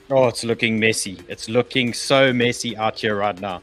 Oh, it's looking messy. It's looking so messy out here right now.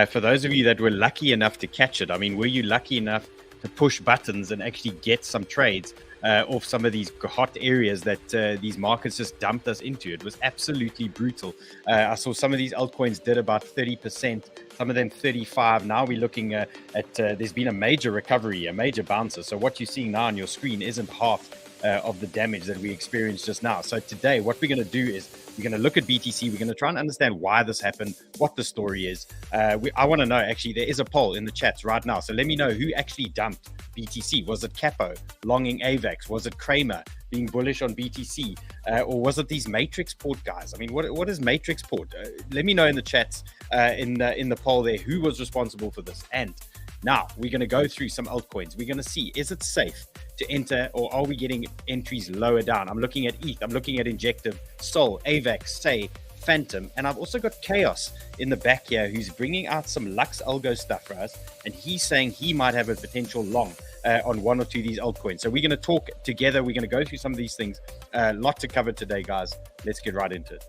For those of you that were lucky enough to catch it, I mean, were you lucky enough to push buttons and actually get some trades off some of these hot areas that these markets just dumped us into? It was absolutely brutal. I saw some of these altcoins did about 30%, some of them 35. Now we're looking at there's been a major recovery, a major bouncer. So what you're seeing now on your screen isn't half of the damage that we experienced just now. So today, what we're going to do is we're going to look at BTC. We're going to try and understand why this happened, what the story is. I want to know, actually, there is a poll in the chats right now. So let me know who actually dumped BTC. Was it Capo longing AVAX? Was it Kramer being bullish on BTC? Or was it these Matrix Port guys? I mean, what is Matrix Port? Let me know in the chats, in the poll there, who was responsible for this. And now we're going to go through some altcoins. We're going to see, is it safe to enter, or are we getting entries lower down? I'm looking at ETH, I'm looking at Injective, Sol, AVAX, Say, Phantom, and I've also got Chaos in the back here who's bringing out some Lux Algo stuff for us, and he's saying he might have a potential long on one or two of these altcoins. So we're going to talk together. We're going to go through some of these things. A lot to cover today, guys. Let's get right into it.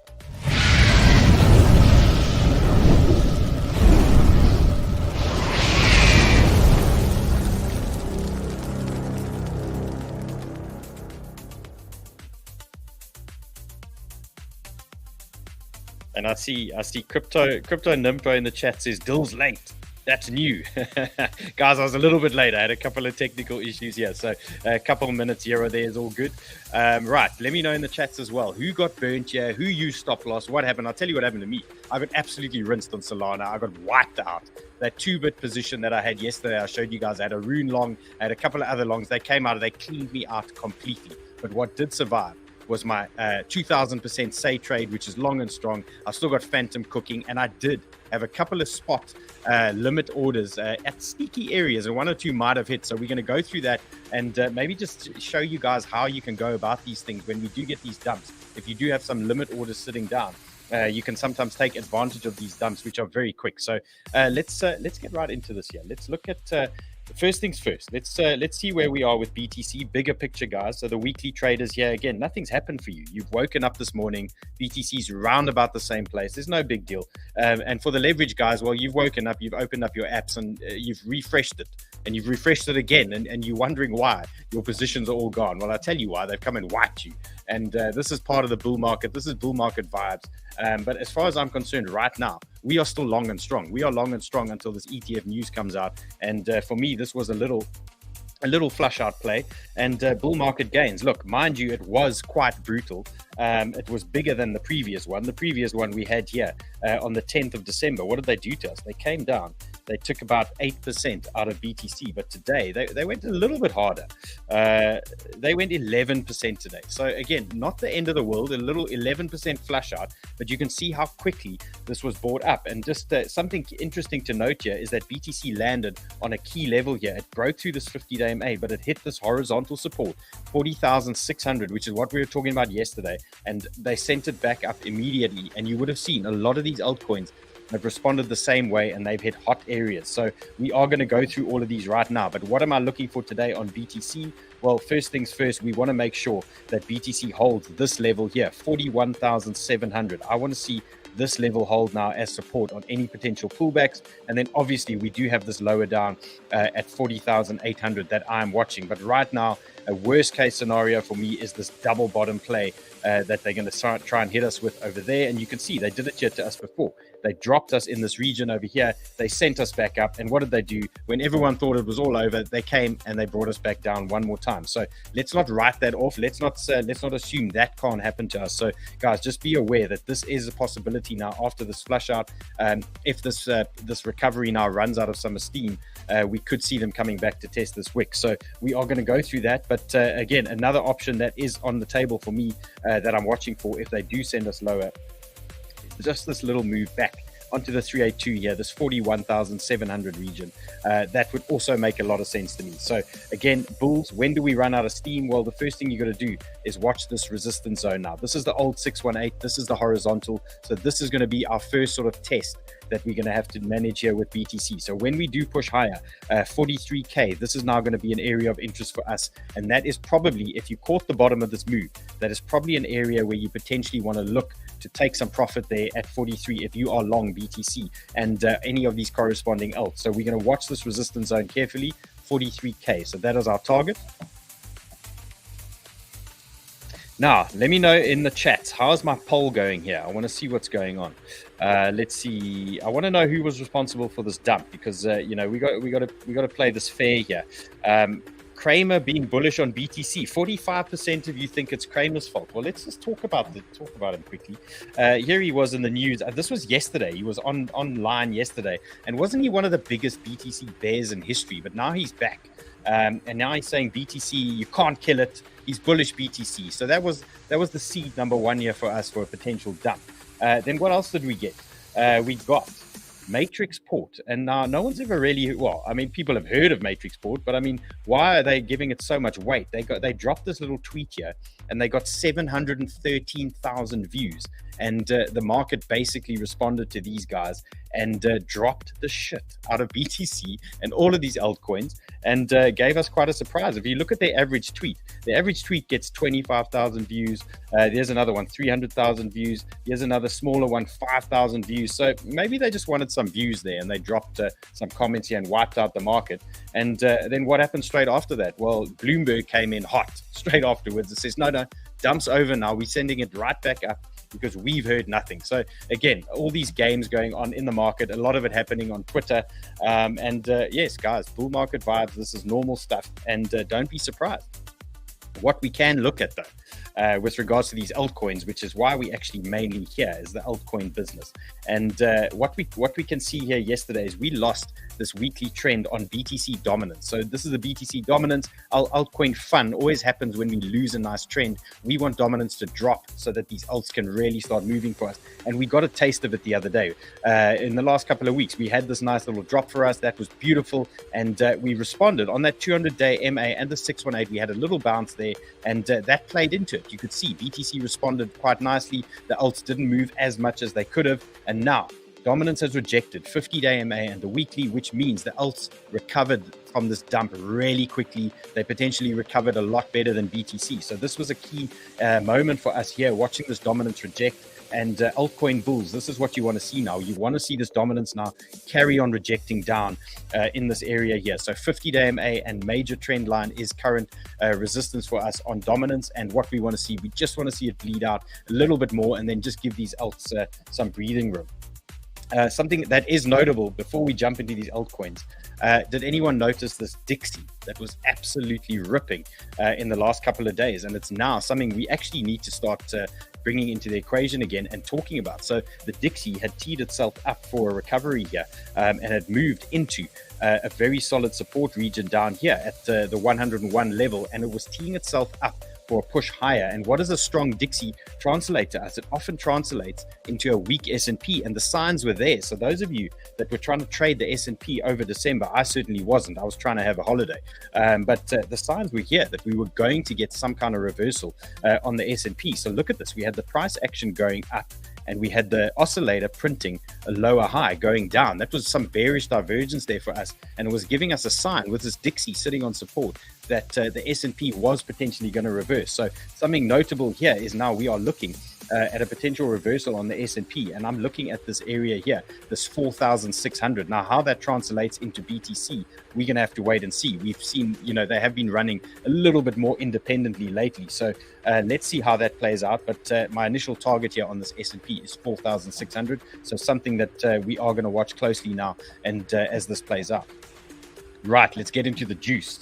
And I see crypto Nympho in the chat says Dill's late. That's new. Guys, I was a little bit late. I had a couple of technical issues here. So a couple of minutes here or there is all good. Right. Let me know in the chats as well. Who got burnt here? Who used stop loss? What happened? I'll tell you what happened to me. I got absolutely rinsed on Solana. I got wiped out. That 2-bit position that I had yesterday, I showed you guys, I had a rune long. I had a couple of other longs. They came out. They cleaned me out completely. But what did survive was my 2000% say trade, which is long and strong. I've still got Phantom cooking, and I did have a couple of spot limit orders at sneaky areas, and one or two might have hit. So we're going to go through that and maybe just show you guys how you can go about these things when we do get these dumps. If you do have some limit orders sitting down, you can sometimes take advantage of these dumps, which are very quick. So let's get right into this here. Let's look at first things first. Let's see where we are with BTC. Bigger picture, guys. So the weekly traders here, again, nothing's happened for you. You've woken up this morning. BTC's round about the same place. There's no big deal. And for the leverage guys, well, you've woken up, you've opened up your apps, and you've refreshed it. And you've refreshed it again, and you're wondering why your positions are all gone. Well, I'll tell you why. They've come and wiped you. And this is part of the bull market. This is bull market vibes. But as far as I'm concerned, right now, we are still long and strong. We are long and strong until this ETF news comes out. And for me, this was a little flush out play, and bull market gains. Look, mind you, it was quite brutal. It was bigger than the previous one. The previous one we had here on the 10th of December. What did they do to us? They came down. They took about 8% out of BTC, but today they went a little bit harder. They went 11% today. So again, not the end of the world, a little 11% flush out, but you can see how quickly this was bought up. And just something interesting to note here is that BTC landed on a key level here. It broke through this 50-day MA, but it hit this horizontal support, 40,600, which is what we were talking about yesterday. And they sent it back up immediately. And you would have seen a lot of these altcoins have responded the same way, and they've hit hot areas. So we are going to go through all of these right now. But what am I looking for today on BTC? Well, first things first, we want to make sure that BTC holds this level here, 41,700. I want to see this level hold now as support on any potential pullbacks. And then obviously we do have this lower down at 40,800 that I'm watching. But right now, a worst case scenario for me is this double bottom play that they're going to try and hit us with over there. And you can see they did it here to us before. They dropped us in this region over here. They sent us back up. And what did they do? When everyone thought it was all over, they came and they brought us back down one more time. So let's not write that off. Let's not assume that can't happen to us. So guys, just be aware that this is a possibility now after this flush out. If this recovery now runs out of some steam, we could see them coming back to test this wick. So we are going to go through that. But again, another option that is on the table for me that I'm watching for if they do send us lower, just this little move back onto the 382 here, this 41,700 region. That would also make a lot of sense to me. So again, bulls, when do we run out of steam? Well, the first thing you got to do is watch this resistance zone now. This is the old 618. This is the horizontal. So this is going to be our first sort of test that we're going to have to manage here with BTC. So when we do push higher, 43K, this is now going to be an area of interest for us. And that is probably, if you caught the bottom of this move, that is probably an area where you potentially want to look to take some profit there at 43 if you are long BTC and any of these corresponding alts. So we're going to watch this resistance zone carefully, 43K. So that is our target. Now, let me know in the chat, how's my poll going here? I want to see what's going on. Let's see. I want to know who was responsible for this dump, because you know, we got to play this fair here. Kramer being bullish on BTC. 45% of you think it's Kramer's fault. Well, let's just talk about him quickly. Here he was in the news. This was yesterday. He was online yesterday, and wasn't he one of the biggest BTC bears in history? But now he's back. And now he's saying BTC, you can't kill it. He's bullish BTC. So that was the seed number one here for us for a potential dump. Then what else did we get? We got Matrix Port. And now no one's ever really, well, I mean, people have heard of Matrix Port, but I mean, why are they giving it so much weight? They dropped this little tweet here and they got 713,000 views. And the market basically responded to these guys and dropped the shit out of BTC and all of these altcoins, and gave us quite a surprise. If you look at their average tweet gets 25,000 views. There's another one, 300,000 views. Here's another smaller one, 5,000 views. So maybe they just wanted some views there and they dropped some comments here and wiped out the market. And then what happened straight after that? Well, Bloomberg came in hot straight afterwards. It says, no, dump's over now. We're sending it right back up, because we've heard nothing. So again, all these games going on in the market, a lot of it happening on Twitter. Yes, guys, bull market vibes. This is normal stuff, and don't be surprised. What we can look at though, with regards to these altcoins, which is why we actually mainly here, is the altcoin business. And what we can see here yesterday is we lost this weekly trend on BTC dominance. So this is the BTC dominance. Our altcoin fun always happens when we lose a nice trend. We want dominance to drop so that these alts can really start moving for us. And we got a taste of it the other day. In the last couple of weeks, we had this nice little drop for us. That was beautiful. And we responded on that 200-day MA and the 618. We had a little bounce there, and that played into it. You could see BTC responded quite nicely. The alts didn't move as much as they could have. And now dominance has rejected 50-day MA and the weekly, which means the alts recovered from this dump really quickly. They potentially recovered a lot better than BTC. So this was a key moment for us here, watching this dominance reject. And altcoin bulls, this is what you want to see now. You want to see this dominance now carry on rejecting down in this area here. So 50-day MA and major trend line is current resistance for us on dominance. And what we want to see, we just want to see it bleed out a little bit more and then just give these alts some breathing room. Something that is notable before we jump into these altcoins, did anyone notice this Dixie that was absolutely ripping in the last couple of days? And it's now something we actually need to start bringing into the equation again and talking about. So the Dixie had teed itself up for a recovery here and had moved into a very solid support region down here at the 101 level, and it was teeing itself up for a push higher. And what does a strong Dixie translate to us? It often translates into a weak S&P, and the signs were there. So those of you that were trying to trade the S&P over December, I certainly wasn't. I was trying to have a holiday. But the signs were here that we were going to get some kind of reversal on the S&P. So look at this. We had the price action going up, and we had the oscillator printing a lower high going down. That was some bearish divergence there for us, and it was giving us a sign with this Dixie sitting on support that the S&P was potentially going to reverse. So something notable here is now we are looking at a potential reversal on the S&P, and I'm looking at this area here, this 4,600. Now, how that translates into BTC, we're going to have to wait and see. We've seen, they have been running a little bit more independently lately. So let's see how that plays out. But my initial target here on this S&P is 4,600. So something that we are going to watch closely now, and as this plays out. Right, let's get into the juice.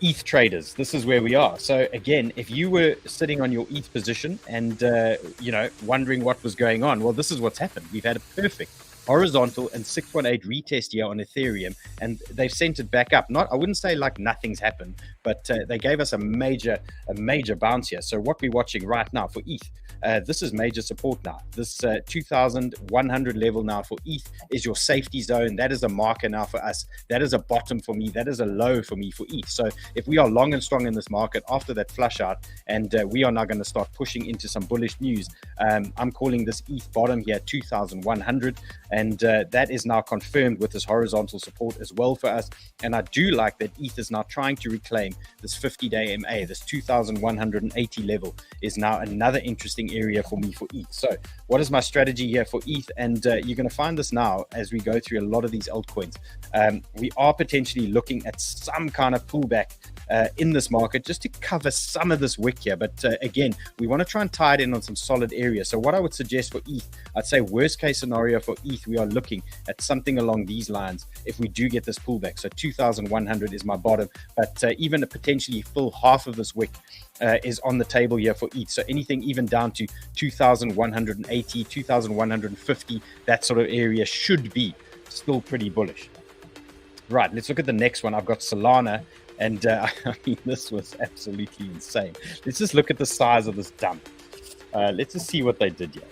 ETH traders, this is where we are. So again, if you were sitting on your ETH position and wondering what was going on, well, this is what's happened. We've had a perfect horizontal and 618 retest here on Ethereum, and they've sent it back up. I wouldn't say like nothing's happened, but they gave us a major bounce here. So what we're watching right now for ETH, this is major support now. This 2,100 level now for ETH is your safety zone. That is a marker now for us. That is a bottom for me. That is a low for me for ETH. So if we are long and strong in this market after that flush out, and we are now going to start pushing into some bullish news, I'm calling this ETH bottom here 2,100. and that is now confirmed with this horizontal support as well for us. And I do like that ETH is now trying to reclaim this 50-day MA. This 2,180 level is now another interesting area for me for ETH. So what is my strategy here for ETH? And you're going to find this now as we go through a lot of these altcoins. We are potentially looking at some kind of pullback in this market just to cover some of this wick here. But again, we want to try and tie it in on some solid areas. So what I would suggest for ETH, I'd say worst case scenario for ETH, we are looking at something along these lines if we do get this pullback. So 2,100 is my bottom, but even a potentially full half of this wick is on the table here for ETH. So anything even down to 2,180, 2,150, that sort of area should be still pretty bullish. Right, let's look at the next one. I've got Solana, and I mean, this was absolutely insane. Let's just look at the size of this dump. Let's just see what they did here.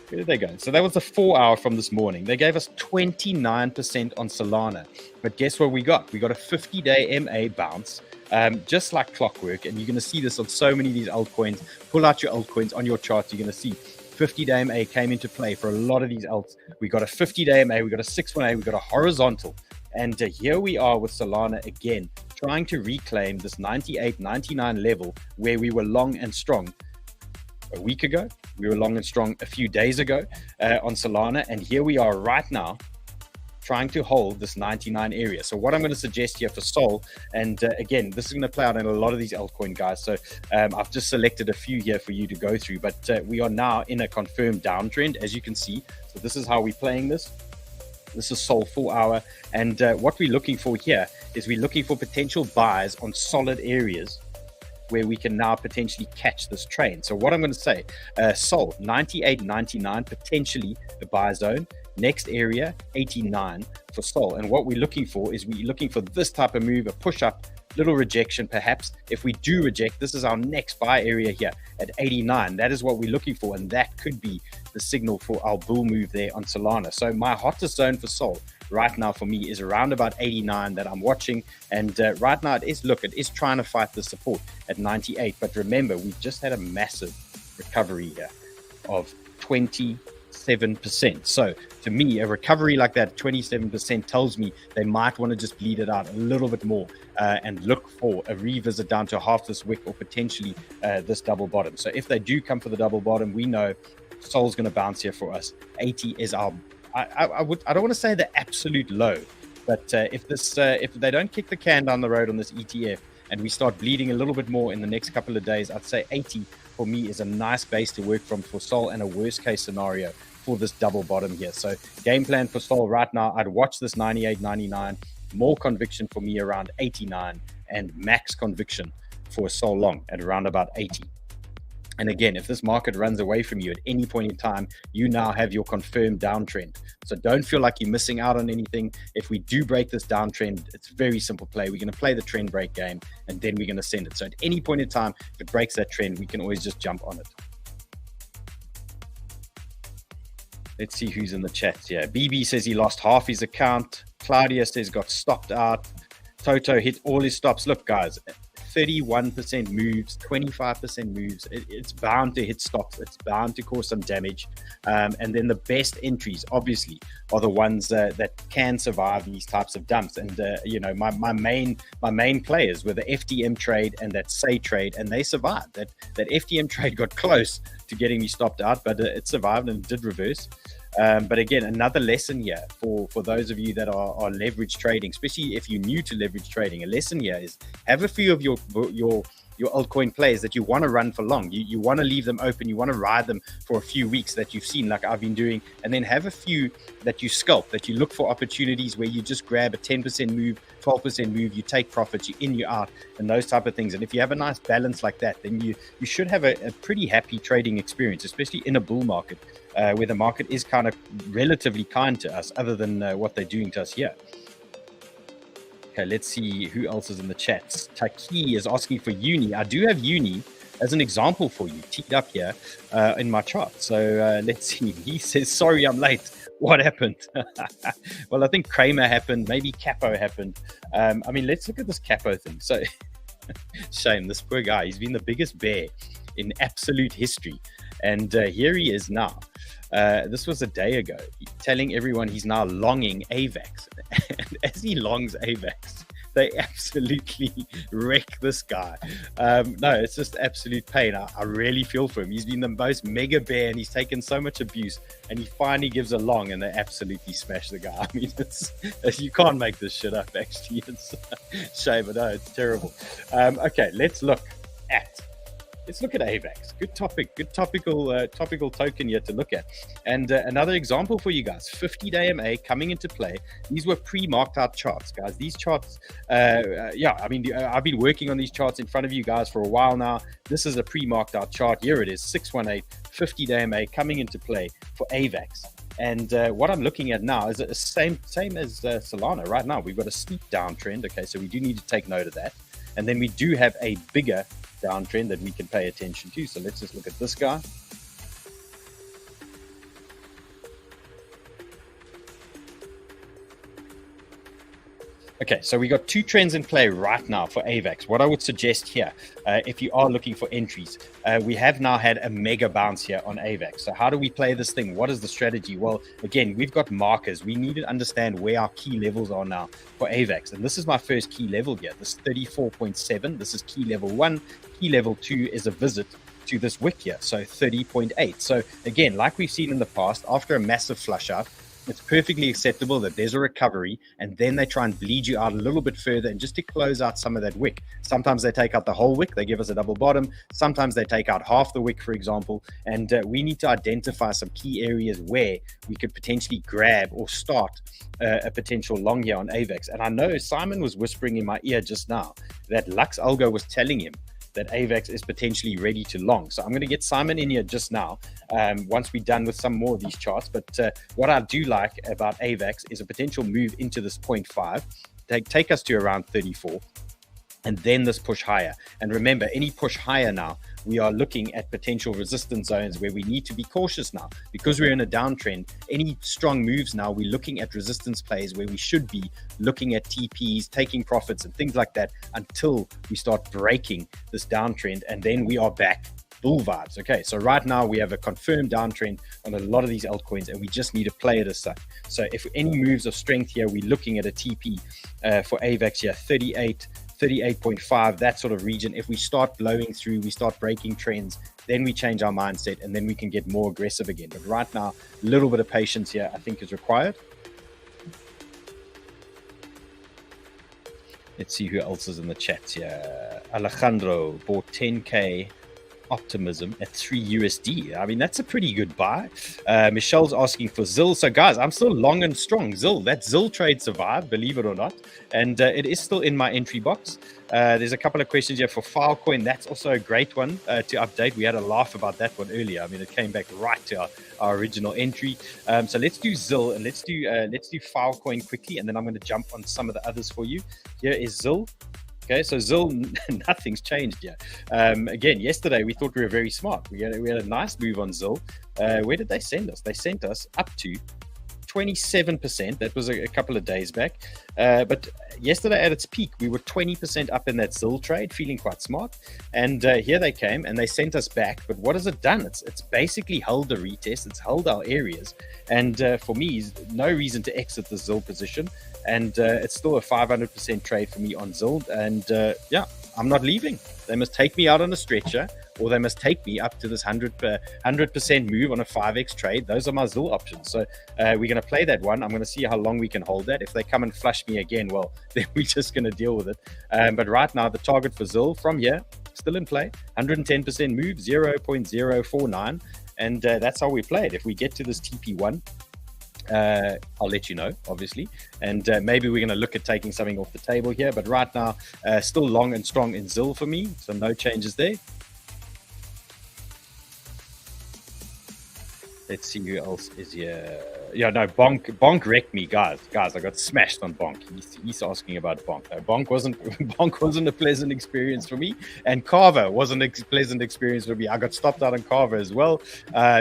Where did they go? So that was the 4 hour from this morning. They gave us 29% on Solana. But guess what we got? We got a 50-day MA bounce, just like clockwork. And you're going to see this on so many of these altcoins. Pull out your altcoins on your charts. You're going to see 50-day MA came into play for a lot of these alts. We got a 50-day MA. We got a 6-1A. We got a horizontal. And here we are with Solana again, trying to reclaim this 98, 99 level where we were long and strong a week ago. We were long and strong a few days ago on Solana. And here we are right now trying to hold this 99 area. So what I'm going to suggest here for Sol, and again, this is going to play out in a lot of these altcoin guys. So I've just selected a few here for you to go through, but we are now in a confirmed downtrend, as you can see. So this is how we're playing this. This is Sol 4 hour. And what we're looking for here is we're looking for potential buys on solid areas where we can now potentially catch this train. So what I'm going to say, Sol 98, 99, potentially the buy zone. Next area 89 for Sol. And what we're looking for is we're looking for this type of move, a push up, little rejection perhaps. If we do reject, this is our next buy area here at 89. That is what we're looking for, and that could be the signal for our bull move there on Solana. So my hottest zone for Sol right now for me is around about 89 that I'm watching. And right now it is trying to fight the support at 98. But remember, we've just had a massive recovery here of 27%. So to me, a recovery like that, 27%, tells me they might want to just bleed it out a little bit more and look for a revisit down to half this wick or potentially this double bottom. So if they do come for the double bottom, we know Sol's going to bounce here for us. 80 is our, I don't want to say the absolute low, but if they don't kick the can down the road on this ETF and we start bleeding a little bit more in the next couple of days, I'd say 80 for me is a nice base to work from for Sol and a worst case scenario for this double bottom here. So game plan for Sol right now, I'd watch this 98, 99, more conviction for me around 89, and max conviction for Sol long at around about 80. And again, if this market runs away from you at any point in time, you now have your confirmed downtrend. So don't feel like you're missing out on anything. If we do break this downtrend, it's very simple play. We're going to play the trend break game, and then we're going to send it. So at any point in time, if it breaks that trend, we can always just jump on it. Let's see who's in the chat here. BB says he lost half his account. Claudia says got stopped out. Toto hit all his stops. Look, guys, 31% moves, 25% moves. It's bound to hit stops. It's bound to cause some damage. And then the best entries, obviously, are the ones that can survive these types of dumps. And you know, my main players were the FTM trade and that Say trade, and they survived. That FTM trade got close to getting me stopped out, but it survived and it did reverse. But again, another lesson here for those of you that are leverage trading, especially if you're new to leverage trading. A lesson here is have a few of your altcoin plays that you want to run for long. You want to leave them open. You want to ride them for a few weeks that you've seen, like I've been doing, and then have a few that you scalp, that you look for opportunities where you just grab a 10% move, 12% move, you take profits, you in, you out, and those type of things. And if you have a nice balance like that, then you should have a pretty happy trading experience, especially in a bull market where the market is kind of relatively kind to us, other than what they're doing to us here. Okay, let's see who else is in the chats. Taki is asking for Uni. I do have Uni as an example for you, teed up here in my chart. So let's see. He says, sorry, I'm late. What happened? Well, I think Kramer happened. Maybe Capo happened. I mean, let's look at this Capo thing. So shame, this poor guy. He's been the biggest bear in absolute history. And here he is now. This was a day ago, telling everyone he's now longing AVAX. And as he longs AVAX, they absolutely wreck this guy. No, it's just absolute pain. I really feel for him. He's been the most mega bear and he's taken so much abuse, and he finally gives a long and they absolutely smash the guy. I mean, you can't make this shit up, actually. It's shame, but no, it's terrible. Okay, let's look at AVAX. Good topic, good topical token here to look at. And another example for you guys, 50-day MA coming into play. These were pre-marked out charts, guys. These charts, yeah, I mean, I've been working on these charts in front of you guys for a while now. This is a pre-marked out chart. Here it is, 618, 50-day MA coming into play for AVAX. And what I'm looking at now is the same as Solana. Right now, we've got a steep downtrend. Okay, so we do need to take note of that. And then we do have a bigger downtrend that we can pay attention to. So let's just look at this guy. Okay, so we got two trends in play right now for AVAX. What I would suggest here, if you are looking for entries, we have now had a mega bounce here on AVAX. So how do we play this thing? What is the strategy? Well, again, we've got markers. We need to understand where our key levels are now for AVAX. And this is my first key level here, this 34.7. This is key level 1. Key level 2 is a visit to this wick here, so 30.8. So again, like we've seen in the past, after a massive flush out, it's perfectly acceptable that there's a recovery and then they try and bleed you out a little bit further and just to close out some of that wick. Sometimes they take out the whole wick, they give us a double bottom. Sometimes they take out half the wick, for example, and we need to identify some key areas where we could potentially grab or start a potential long here on AVAX. And I know Simon was whispering in my ear just now that 𝗦𝗪𝗔𝗔𝗡𝗧 was telling him that AVAX is potentially ready to long. So I'm going to get Simon in here just now once we're done with some more of these charts. But what I do like about AVAX is a potential move into this 0.5, take us to around 34, and then this push higher. And remember, any push higher now, we are looking at potential resistance zones where we need to be cautious now. Because we're in a downtrend, any strong moves now, we're looking at resistance plays where we should be looking at TPs, taking profits and things like that until we start breaking this downtrend. And then we are back bull vibes. Okay, so right now we have a confirmed downtrend on a lot of these altcoins and we just need to play it as such. So if any moves of strength here, we're looking at a TP for AVAX here, 38.5, that sort of region. If we start blowing through, we start breaking trends, then we change our mindset and then we can get more aggressive again. But right now, a little bit of patience here, I think, is required. Let's see who else is in the chat here. Alejandro bought 10K optimism at 3 USD. I mean, that's a pretty good buy. Michelle's asking for ZIL. So guys, I'm still long and strong. ZIL, that ZIL trade survived, believe it or not. And it is still in my entry box. There's a couple of questions here for Filecoin. That's also a great one to update. We had a laugh about that one earlier. I mean, it came back right to our original entry. So let's do ZIL and let's do Filecoin quickly, and then I'm going to jump on some of the others for you. Here is ZIL. Okay, so ZIL, nothing's changed yet. Again, yesterday we thought we were very smart. We had a nice move on ZIL. Where did they send us? They sent us up to 27%. That was a couple of days back. But yesterday at its peak, we were 20% up in that ZIL trade, feeling quite smart. And here they came and they sent us back. But what has it done? It's basically held the retest. It's held our areas. And for me, no reason to exit the ZIL position. And it's still a 500% trade for me on ZIL. And yeah, I'm not leaving. They must take me out on a stretcher, or they must take me up to this 100% move on a 5x trade. Those are my ZIL options. So we're going to play that one. I'm going to see how long we can hold that. If they come and flush me again, well, then we're just going to deal with it. But right now, the target for ZIL from here, still in play, 110% move, 0.049. And that's how we play it. If we get to this TP1, I'll let you know, obviously, and maybe we're going to look at taking something off the table here. But right now, still long and strong in ZIL for me, so no changes there. Let's see who else is here. Yeah, no, Bonk wrecked me, guys. I got smashed on Bonk. He's asking about Bonk. No, Bonk wasn't a pleasant experience for me, and KAVA wasn't a pleasant experience for me. I got stopped out on KAVA as well.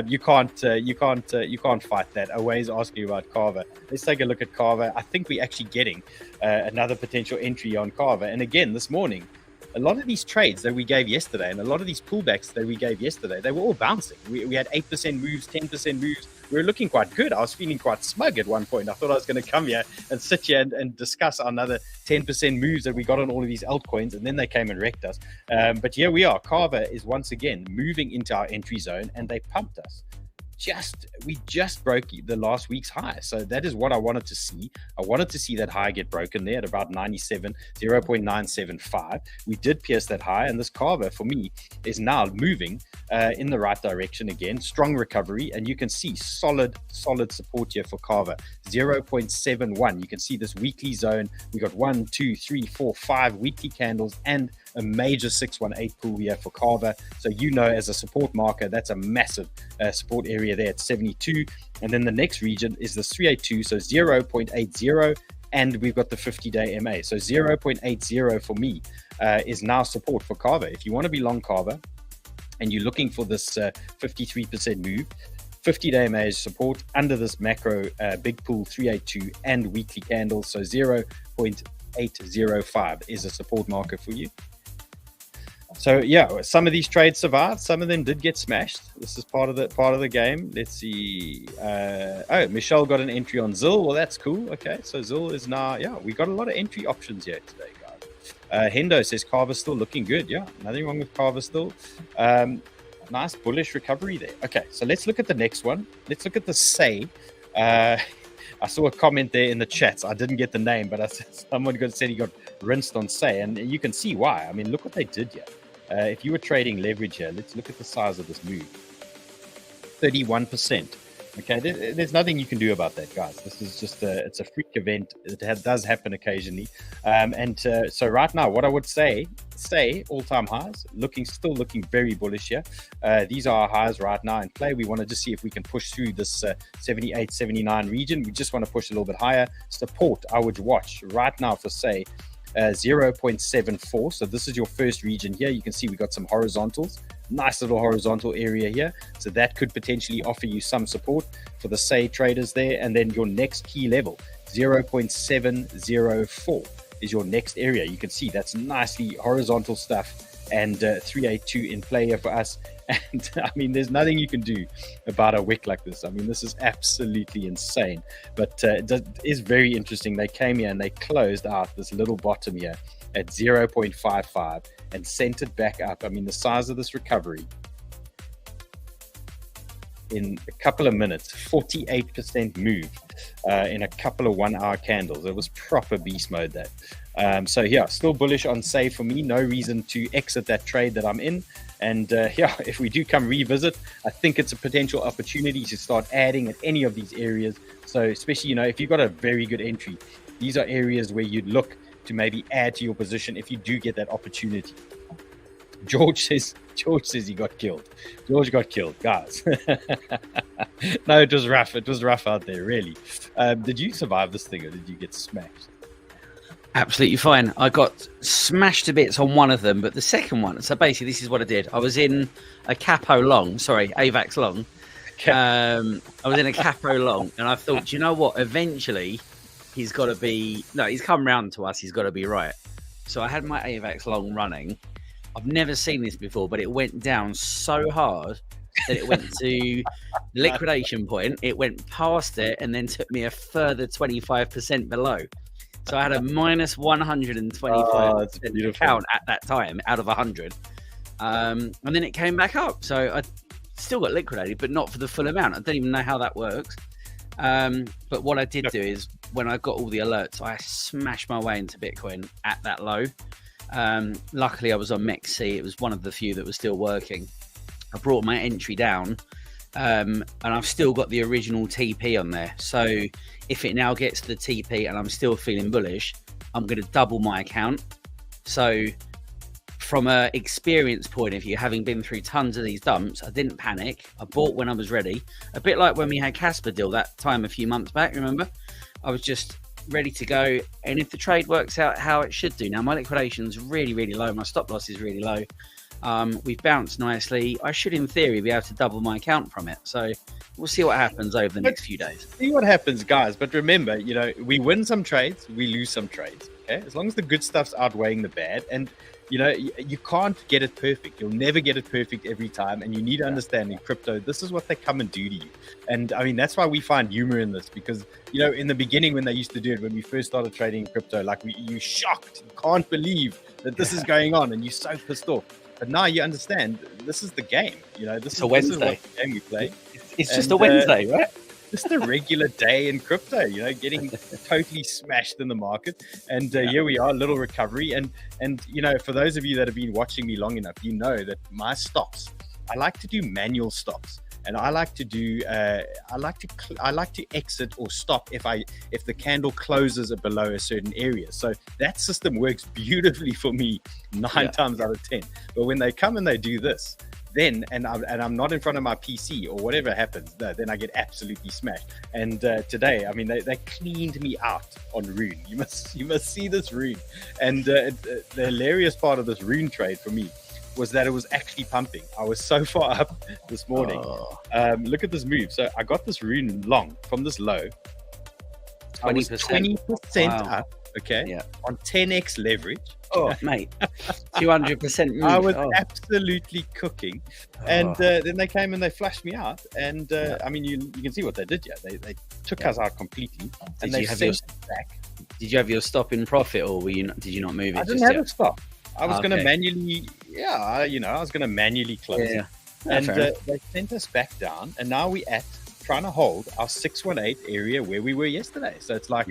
You can't fight that. Always asking about KAVA. Let's take a look at KAVA. I think we're actually getting another potential entry on KAVA. And again, this morning, a lot of these trades that we gave yesterday and a lot of these pullbacks that we gave yesterday, they were all bouncing. We had 8% moves, 10% moves. we were looking quite good. I was feeling quite smug at one point. I thought I was going to come here and sit here and discuss another 10% moves that we got on all of these altcoins, and then they came and wrecked us. But here we are. KAVA is once again moving into our entry zone, and they pumped us. We just broke the last week's high. So that is what I wanted to see. I wanted to see that high get broken there at about 0.975. We did pierce that high, and this KAVA for me is now moving in the right direction again. Strong recovery, and you can see solid support here for KAVA. 0.71. You can see this weekly zone. We got 1, 2, 3, 4, 5 weekly candles and a major 618 pool here for KAVA. So as a support marker, that's a massive support area there at 72. And then the next region is the 382, so 0.80, and we've got the 50-day MA. So 0.80 for me is now support for KAVA. If you want to be long KAVA and you're looking for this 53% move, 50-day MA is support under this macro big pool 382 and weekly candles. So 0.805 is a support marker for you. So yeah, some of these trades survived. Some of them did get smashed. This is part of the game. Let's see. Michelle got an entry on ZIL. Well, that's cool. Okay, so ZIL is now, we got a lot of entry options here today, guys. Hendo says KAVA still looking good. Yeah, nothing wrong with KAVA still. Nice bullish recovery there. Okay, so let's look at the next one. Let's look at the SAY. I saw a comment there in the chats. I didn't get the name, but someone said he got rinsed on SAY, and you can see why. I mean, look what they did here. If you were trading leverage here, let's look at the size of this move. 31%. Okay, there's nothing you can do about that, guys. This is just it's a freak event. It does happen occasionally. So right now, what I would say all-time highs, still looking very bullish here. These are our highs right now in play. We want to just see if we can push through this 78, 79 region. We just want to push a little bit higher. Support, I would watch right now for 0.74. So this is your first region here. You can see we got some horizontals. Nice little horizontal area here. So that could potentially offer you some support for the SAY traders there. And then your next key level, 0.704 is your next area. You can see that's nicely horizontal stuff, and 382 in play here for us. And I mean, there's nothing you can do about a wick like this. I mean, this is absolutely insane, but it is very interesting. They came here and they closed out this little bottom here at 0.55 and sent it back up. I mean, the size of this recovery in a couple of minutes, 48% move in a couple of 1 hour candles. It was proper beast mode that. So yeah, still bullish on SAY for me. No reason to exit that trade that I'm in. And if we do come revisit, I think it's a potential opportunity to start adding at any of these areas. So especially, if you've got a very good entry, these are areas where you'd look to maybe add to your position if you do get that opportunity. George says he got killed. George got killed, guys. No, it was rough. It was rough out there, really. Did you survive this thing, or did you get smashed? Absolutely fine. I got smashed to bits on one of them, but the second one, so basically this is what I did. I was in a capo long, AVAX long. I was in a capo long, and I thought, you know what, eventually he's come round to us, he's got to be right. So I had my AVAX long running. I've never seen this before, but it went down so hard that it went to the liquidation point. It went past it and then took me a further 25% below. So I had a minus 125% count at that time out of 100. And then it came back up. So I still got liquidated, but not for the full amount. I don't even know how that works. But what I did do is when I got all the alerts, I smashed my way into Bitcoin at that low. Luckily, I was on MEXC. It was one of the few that was still working. I brought my entry down, and I've still got the original TP on there. So if it now gets to the TP and I'm still feeling bullish, I'm going to double my account. So from an experience point of view, having been through tons of these dumps, I didn't panic. I bought when I was ready. A bit like when we had Casper deal that time a few months back, remember? I was just ready to go, and if the trade works out how it should do, now my liquidation's really low, my stop loss is really low, We've bounced nicely. I should, in theory, be able to double my account from it. So we'll see what happens over the next few days. See what happens, guys. But remember, we win some trades, we lose some trades. Okay, as long as the good stuff's outweighing the bad, and you can't get it perfect. You'll never get it perfect every time, and you need to understand in crypto, this is what they come and do to you. And I mean, that's why we find humor in this, because in the beginning when they used to do it, when we first started trading crypto, like you shocked, you can't believe that this is going on, and you're so pissed off. But now you understand this is the game. This is what the game we play. It's just a Wednesday, right? Just a regular day in crypto, getting totally smashed in the market. And here we are, a little recovery. And for those of you that have been watching me long enough, you know that my stops, I like to do manual stops. And I like to do, I like to exit or stop if the candle closes below a certain area. So that system works beautifully for me 9 times out of 10. But when they come and they do this, then I'm not in front of my PC or whatever happens, then I get absolutely smashed. And today, I mean, they cleaned me out on Rune. You must see this Rune. And the hilarious part of this Rune trade for me was that it was actually pumping. I was so far up this morning. Look at this move. So I got this Rune long from this low. 20%. I was 20% up, on 10x leverage. Oh, mate, 200% move. I was absolutely cooking. And then they came and they flashed me out. And I mean, you can see what they did. They took us out completely. And they sent it back. Did you have your stop in profit, or did you not move it? I didn't have a stop. I was going to manually, I was going to manually close it. And they sent us back down. And now we're trying to hold our 618 area where we were yesterday. So it's like,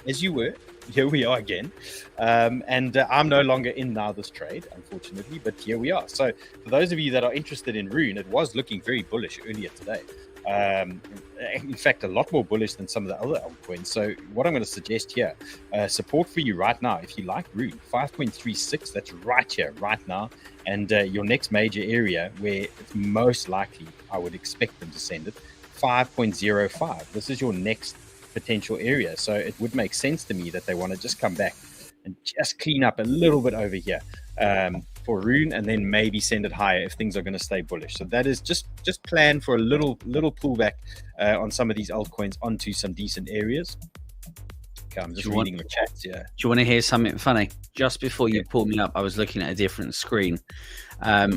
as you were, here we are again. And I'm no longer in now this trade, unfortunately, but here we are. So for those of you that are interested in Rune, it was looking very bullish earlier today. In fact, a lot more bullish than some of the other altcoins. So what I'm going to suggest here, support for you right now, if you like Rune, 5.36, that's right here, right now. And your next major area where it's most likely, I would expect them to send it, 5.05. This is your next potential area. So it would make sense to me that they want to just come back and just clean up a little bit over here for Rune, and then maybe send it higher if things are going to stay bullish. So that is just plan for a little pullback on some of these altcoins onto some decent areas. Okay, I'm just reading the chats here. Do you want to hear something funny? Just before you pulled me up, I was looking at a different screen.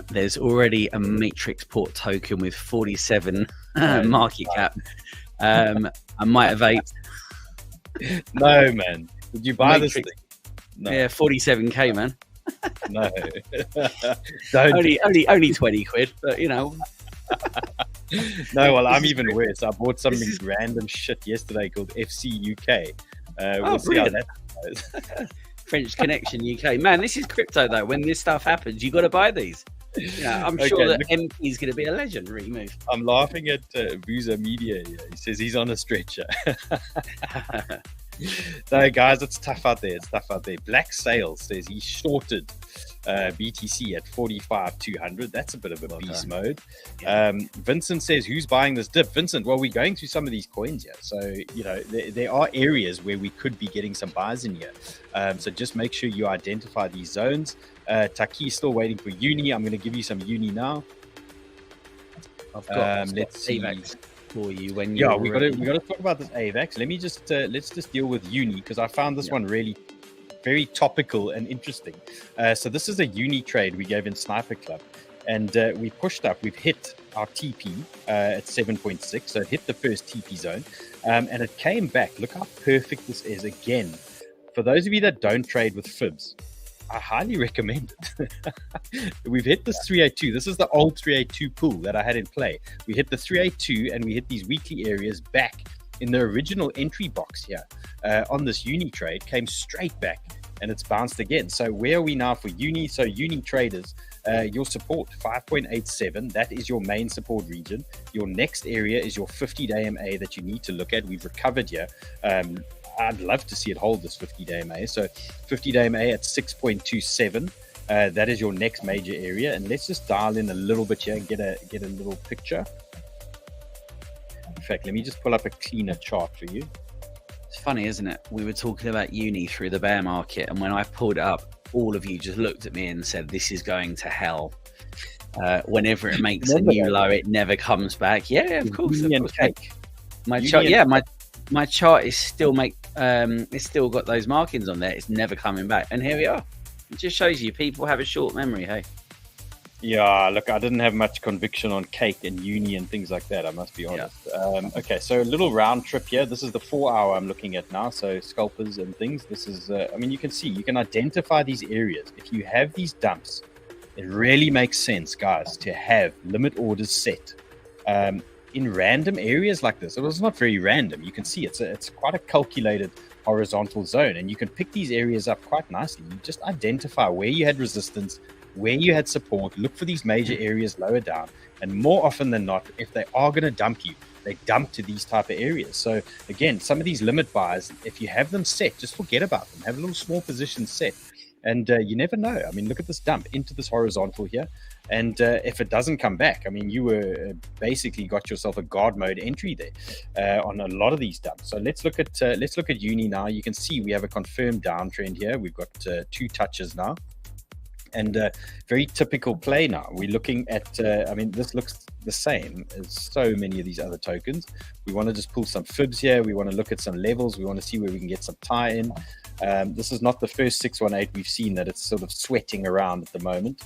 There's already a Matrix port token with 47 market cap. I might have 8. No, man. Did you buy this thing? No. Yeah, 47k, man. No. only 20 quid, but No, well, I'm even worse. I bought something random shit yesterday called FC UK. We'll see how that goes. French Connection UK. Man, this is crypto, though. When this stuff happens, you got to buy these. I'm sure that MP is going to be a legendary move. I'm laughing at Vuza Media here. He says he's on a stretcher. No, guys, it's tough out there. Black Sales says he shorted BTC at 45,200. That's a bit of a beast mode. Vincent says, who's buying this dip? Vincent, well, we're going through some of these coins here. So, there are areas where we could be getting some buys in here. So just make sure you identify these zones. Taki is still waiting for Uni. I'm going to give you Uni now. I've got let's see for you when you we got to talk about this AVAX. Let me just let's just deal with Uni, because I found this one really very topical and interesting. So this is a Uni trade we gave in Sniper Club, and we pushed up. We've hit our TP at 7.6, so it hit the first TP zone, and it came back. Look how perfect this is again. For those of you that don't trade with fibs, I highly recommend it. We've hit this 382. This is the old 382 pool that I had in play. We hit the 382 and we hit these weekly areas back in the original entry box here on this Uni trade, came straight back and it's bounced again. So where are we now for Uni? So Uni traders, your support 5.87, that is your main support region. Your next area is your 50-day MA that you need to look at. We've recovered here. I'd love to see it hold this 50-day MA. So 50-day MA at 6.27. That is your next major area. And let's just dial in a little bit here and get a little picture. In fact, let me just pull up a cleaner chart for you. It's funny, isn't it? We were talking about Uni through the bear market, and when I pulled it up, all of you just looked at me and said, "This is going to hell." Whenever it makes a new low, it never comes back. Yeah, of course. Cake. My chart, my chart is still it's still got those markings on there. It's never coming back, and here we are. It just shows you people have a short memory. Hey. Yeah, look, I didn't have much conviction on cake and uni and things like that, I must be honest. Yeah. Okay, so a little round trip here. This is the 4 hour I'm looking at now, so scalpers and things. This is, I mean, you can see, you can identify these areas. If you have these dumps, it really makes sense, guys, to have limit orders set in random areas like this. It was not very random. You can see it's quite a calculated horizontal zone, and you can pick these areas up quite nicely. You just identify where you had resistance, where you had support, look for these major areas lower down, and more often than not, if they are going to dump you, they dump to these type of areas. So again, some of these limit buys, if you have them set, just forget about them. Have a little small position set, and you never know. I mean, look at this dump into this horizontal here, and if it doesn't come back, I mean, you were basically got yourself a guard mode entry there on a lot of these dumps. So let's look at uni now. You can see we have a confirmed downtrend here. We've got 2 touches now. And very typical play now. We're looking at, I mean, this looks the same as so many of these other tokens. We want to just pull some fibs here. We want to look at some levels. We want to see where we can get some tie in. This is not the first 618 we've seen that it's sort of sweating around at the moment.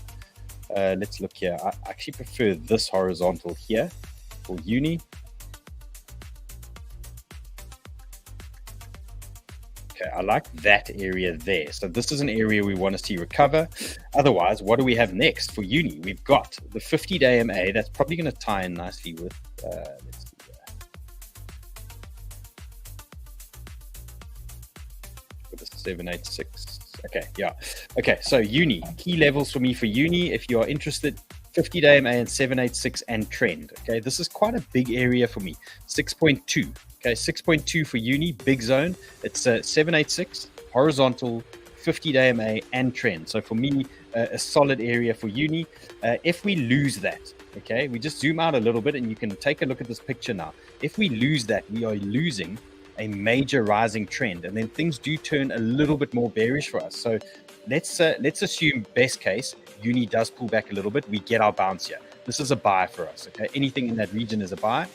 Let's look here. I actually prefer this horizontal here for uni. Okay, I like that area there. So this is an area we want to see recover. Otherwise, what do we have next for uni? We've got the 50-day MA. That's probably going to tie in nicely with, let's see here. With the 786. Okay, yeah. Okay, so uni. Key levels for me for uni, if you are interested, 50-day MA and 786 and trend. Okay, this is quite a big area for me. 6.2. Okay, 6.2 for uni, big zone. It's 786, horizontal, 50-day MA, and trend. So for me, a solid area for uni. If we lose that, okay, we just zoom out a little bit and you can take a look at this picture now. If we lose that, we are losing a major rising trend, and then things do turn a little bit more bearish for us. So let's assume best case, uni does pull back a little bit. We get our bounce here. This is a buy for us. Okay, anything in that region is a buy.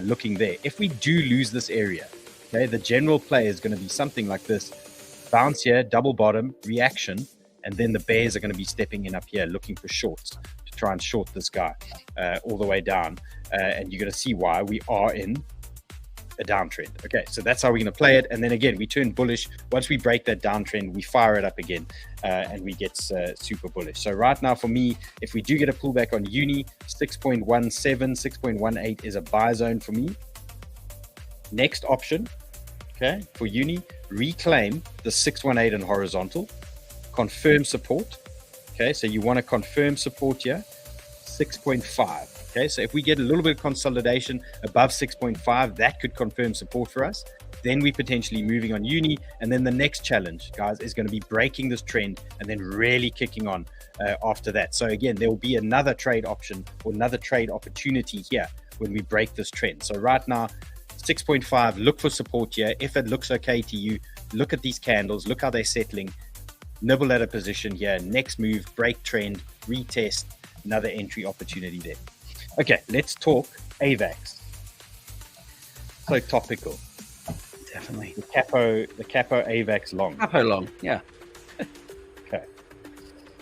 Looking there. If we do lose this area, okay, the general play is going to be something like this: bounce here, double bottom, reaction, and then the bears are going to be stepping in up here looking for shorts to try and short this guy all the way down, and you're going to see why we are in a downtrend. Okay, so that's how we're going to play it, and then again we turn bullish once we break that downtrend. We fire it up again, and we get super bullish. So right now for me, if we do get a pullback on uni, 6.17, 6.18 is a buy zone for me. Next option, okay, for uni, reclaim the 618 and horizontal, confirm support. Okay, so you want to confirm support here, 6.5. Okay, so if we get a little bit of consolidation above 6.5, that could confirm support for us. Then we potentially moving on uni, and then the next challenge, guys, is going to be breaking this trend and then really kicking on after that. So again, there will be another trade option or another trade opportunity here when we break this trend. So right now, 6.5, look for support here. If it looks okay to you, look at these candles, look how they're settling, nibble at a position here, next move, break trend, retest, another entry opportunity there. Okay, let's talk AVAX. So topical. Definitely. The Capo AVAX long. Capo long, yeah. Okay.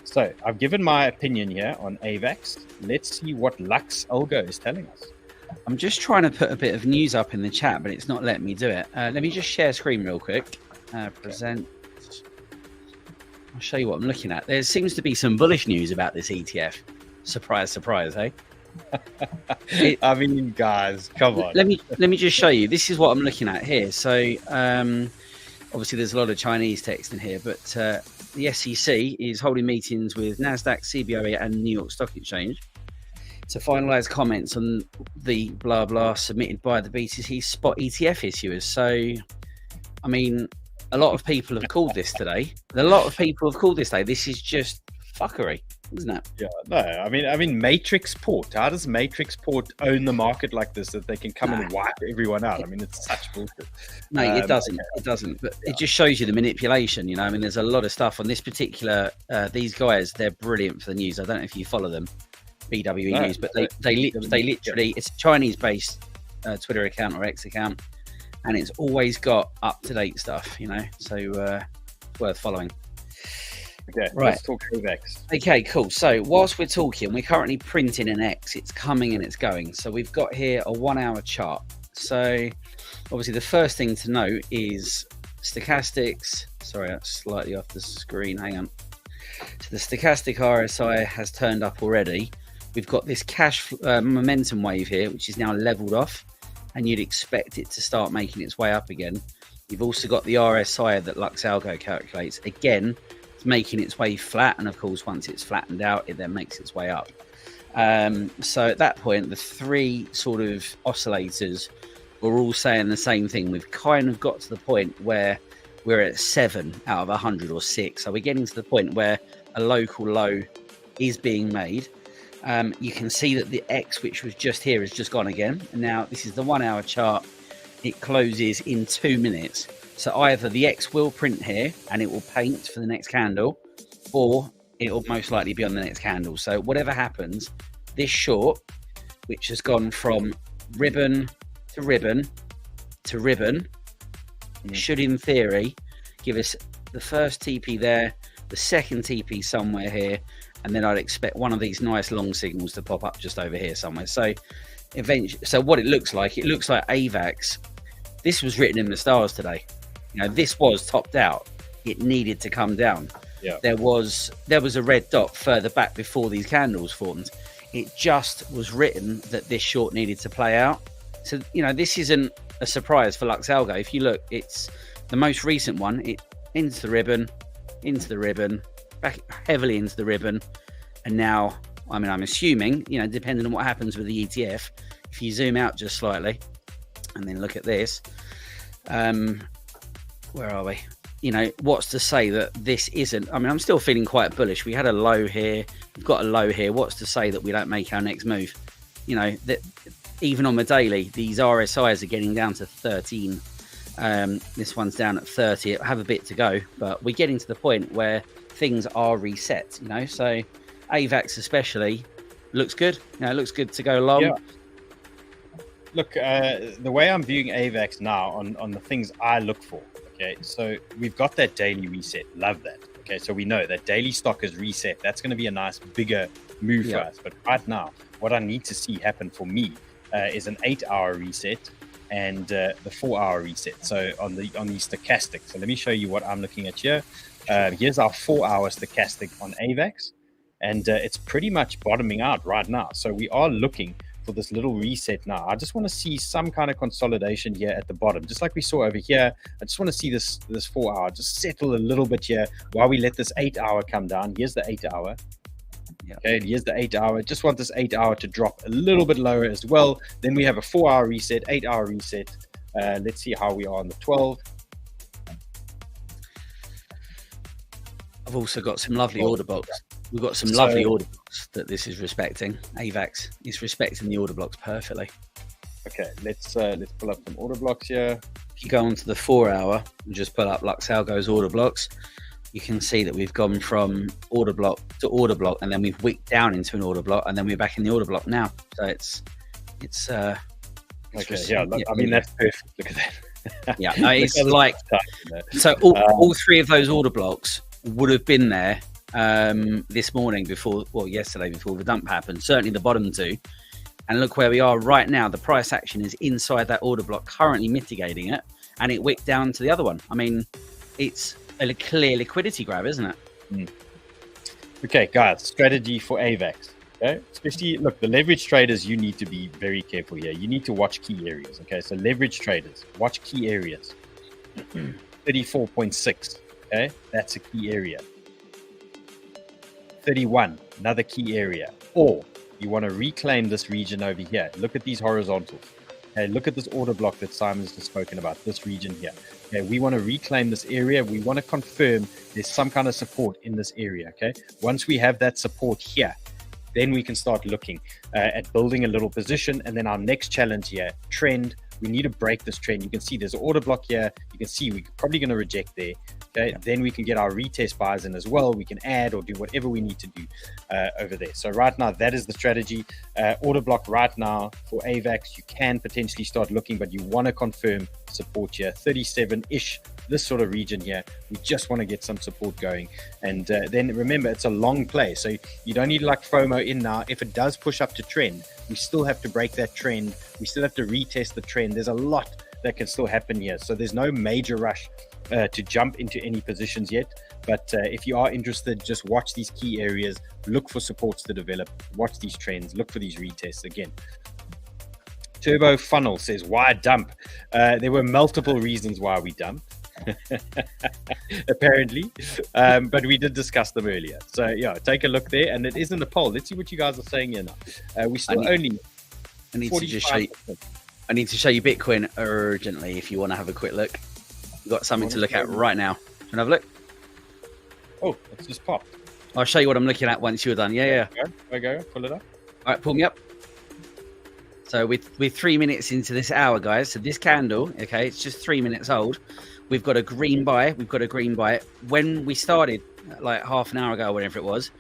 So I've given my opinion here on AVAX. Let's see what Lux Algo is telling us. I'm just trying to put a bit of news up in the chat, but it's not letting me do it. Let me just share screen real quick. Present. I'll show you what I'm looking at. There seems to be some bullish news about this ETF. Surprise, surprise, eh? I mean, guys, come on. Let me just show you. This is what I'm looking at here. So obviously there's a lot of Chinese text in here, but the SEC is holding meetings with NASDAQ, CBOE and New York Stock Exchange to finalize comments on the blah blah submitted by the BTC spot ETF issuers. So I mean, a lot of people have called this today. This is just fuckery. isn't it? Yeah, no, I mean, Matrix Port. How does Matrix Port own the market like this, that they can come and wipe everyone out? I mean, it's such bullshit. No, it doesn't. It doesn't. But it just shows you the manipulation. You know, I mean, there's a lot of stuff on this particular. These guys, they're brilliant for the news. I don't know if you follow them, BWE News, but they literally, it's a Chinese-based Twitter account or X account, and it's always got up-to-date stuff. You know, so it's worth following. Okay, right. Let's talk AVAX. Okay, cool. So whilst we're talking, we're currently printing an X. It's coming and it's going. So we've got here a 1 hour chart. So obviously the first thing to note is stochastics. Sorry, that's slightly off the screen. Hang on. So the stochastic RSI has turned up already. We've got this cash momentum wave here, which is now leveled off, and you'd expect it to start making its way up again. You've also got the RSI that 𝗦𝗪𝗕𝗏 calculates. Again, making its way flat, and of course once it's flattened out, it then makes its way up. So at that point, the three sort of oscillators were all saying the same thing. We've kind of got to the point where we're at 7 out of 100 or 6. So we're getting to the point where a local low is being made. You can see that the X, which was just here, has just gone again. And now this is the 1 hour chart. It closes in 2 minutes. So either the X will print here and it will paint for the next candle, or it will most likely be on the next candle. So whatever happens, this short, which has gone from ribbon to ribbon to ribbon, should in theory give us the first TP there, the second TP somewhere here, and then I'd expect one of these nice long signals to pop up just over here somewhere. So eventually, so what it looks like AVAX, this was written in the stars today. You know, this was topped out. It needed to come down. Yeah. There was a red dot further back before these candles formed. It just was written that this short needed to play out. So, you know, this isn't a surprise for 𝗦𝗪𝗕𝗏. If you look, it's the most recent one. It into the ribbon, back heavily into the ribbon. And now, I mean, I'm assuming, you know, depending on what happens with the ETF, if you zoom out just slightly and then look at this, where are we? You know, what's to say that this isn't? I mean, I'm still feeling quite bullish. We had a low here. We've got a low here. What's to say that we don't make our next move? You know, that even on the daily, these RSIs are getting down to 13. This one's down at 30. It'll have a bit to go, but we're getting to the point where things are reset, you know? So AVAX especially looks good. You know, it looks good to go long. Yeah. Look, the way I'm viewing AVAX now on the things I look for, okay, so we've got that daily reset. Love that. Okay, so we know that daily stock is reset. That's going to be a nice, bigger move for us. But right now, what I need to see happen for me is an 8 hour reset and the 4 hour reset. So on the stochastic. So let me show you what I'm looking at here. Here's our 4 hour stochastic on AVAX, and it's pretty much bottoming out right now. So we are looking for this little reset now. I just want to see some kind of consolidation here at the bottom, just like we saw over here. I just want to see this 4 hour just settle a little bit here while we let this 8 hour come down. Here's the 8 hour. Okay, here's the 8 hour. Just want this 8 hour to drop a little bit lower as well. Then we have a 4 hour reset, 8 hour reset. Let's see how we are on the 12. I've also got some lovely order blocks. We've got some lovely order blocks that this is respecting. AVAX is respecting the order blocks perfectly. Okay, let's pull up some order blocks here. If you go onto the 4 hour and just pull up 𝗦𝗪𝗕𝗏's order blocks, you can see that we've gone from order block to order block, and then we've wicked down into an order block, and then we're back in the order block now. So it's okay, yeah. I mean, that's perfect. Look at that. Yeah, no, it's like so. All three of those order blocks would have been there this morning yesterday before the dump happened. Certainly the bottom two. And look where we are right now. The price action is inside that order block, currently mitigating it, and it wicked down to the other one. I mean, it's a clear liquidity grab, isn't it? Okay, guys, strategy for AVAX. Okay, especially look, the leverage traders, you need to be very careful here. You need to watch key areas. Okay, so leverage traders, watch key areas. 34.6. Okay, that's a key area. 31, another key area. Or you want to reclaim this region over here. Look at these horizontals. Okay, look at this order block that Simon's just spoken about, this region here. Okay, we want to reclaim this area. We want to confirm there's some kind of support in this area. Okay, once we have that support here, then we can start looking at building a little position. And then our next challenge here, trend. We need to break this trend. You can see there's an order block here. You can see we're probably going to reject there. Okay, then we can get our retest buys in as well. We can add or do whatever we need to do over there. So right now, that is the strategy. Order block right now for AVAX. You can potentially start looking, but you want to confirm support here, 37-ish, this sort of region here. We just want to get some support going. And then remember, it's a long play. So you don't need like FOMO in now. If it does push up to trend, we still have to break that trend. We still have to retest the trend. There's a lot that can still happen here. So there's no major rush to jump into any positions yet. But if you are interested, just watch these key areas, look for supports to develop, watch these trends, look for these retests again. Turbo Funnel says, why dump? There were multiple reasons why we dumped. Apparently, but we did discuss them earlier. So yeah, take a look there, and it is in the poll. Let's see what you guys are saying here now. We still I need to just show you. I need to show you Bitcoin urgently if you want to have a quick look. We've got something to look at right now. Do you want to have a look? Oh, it's just popped. I'll show you what I'm looking at once you're done. Yeah. Go. Pull it up. All right, pull me up. So we're 3 minutes into this hour, guys. So this candle, okay, it's just 3 minutes old. We've got a green buy. When we started, like half an hour ago, whatever it was,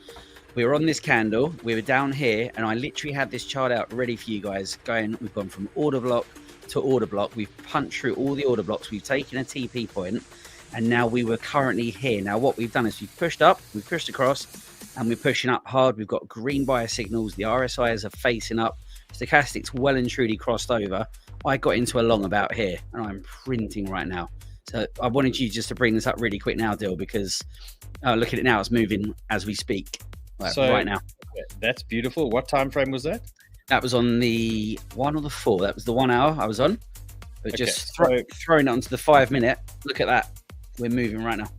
we were on this candle. We were down here, and I literally had this chart out ready for you guys. We've gone from order block to order block. We've punched through all the order blocks. We've taken a TP point, and now we were currently here. Now what we've done is we've pushed up, we've pushed across, and we're pushing up hard. We've got green buyer signals. The RSIs are facing up. Stochastics well and truly crossed over. I got into a long about here, and I'm printing right now. So I wanted you just to bring this up really quick now, Dill, because look at it now. It's moving as we speak right now. That's beautiful. What time frame was that? That was on the 1 or the 4. That was the 1 hour I was on. But just throwing it onto the 5 minute. Look at that. We're moving right now.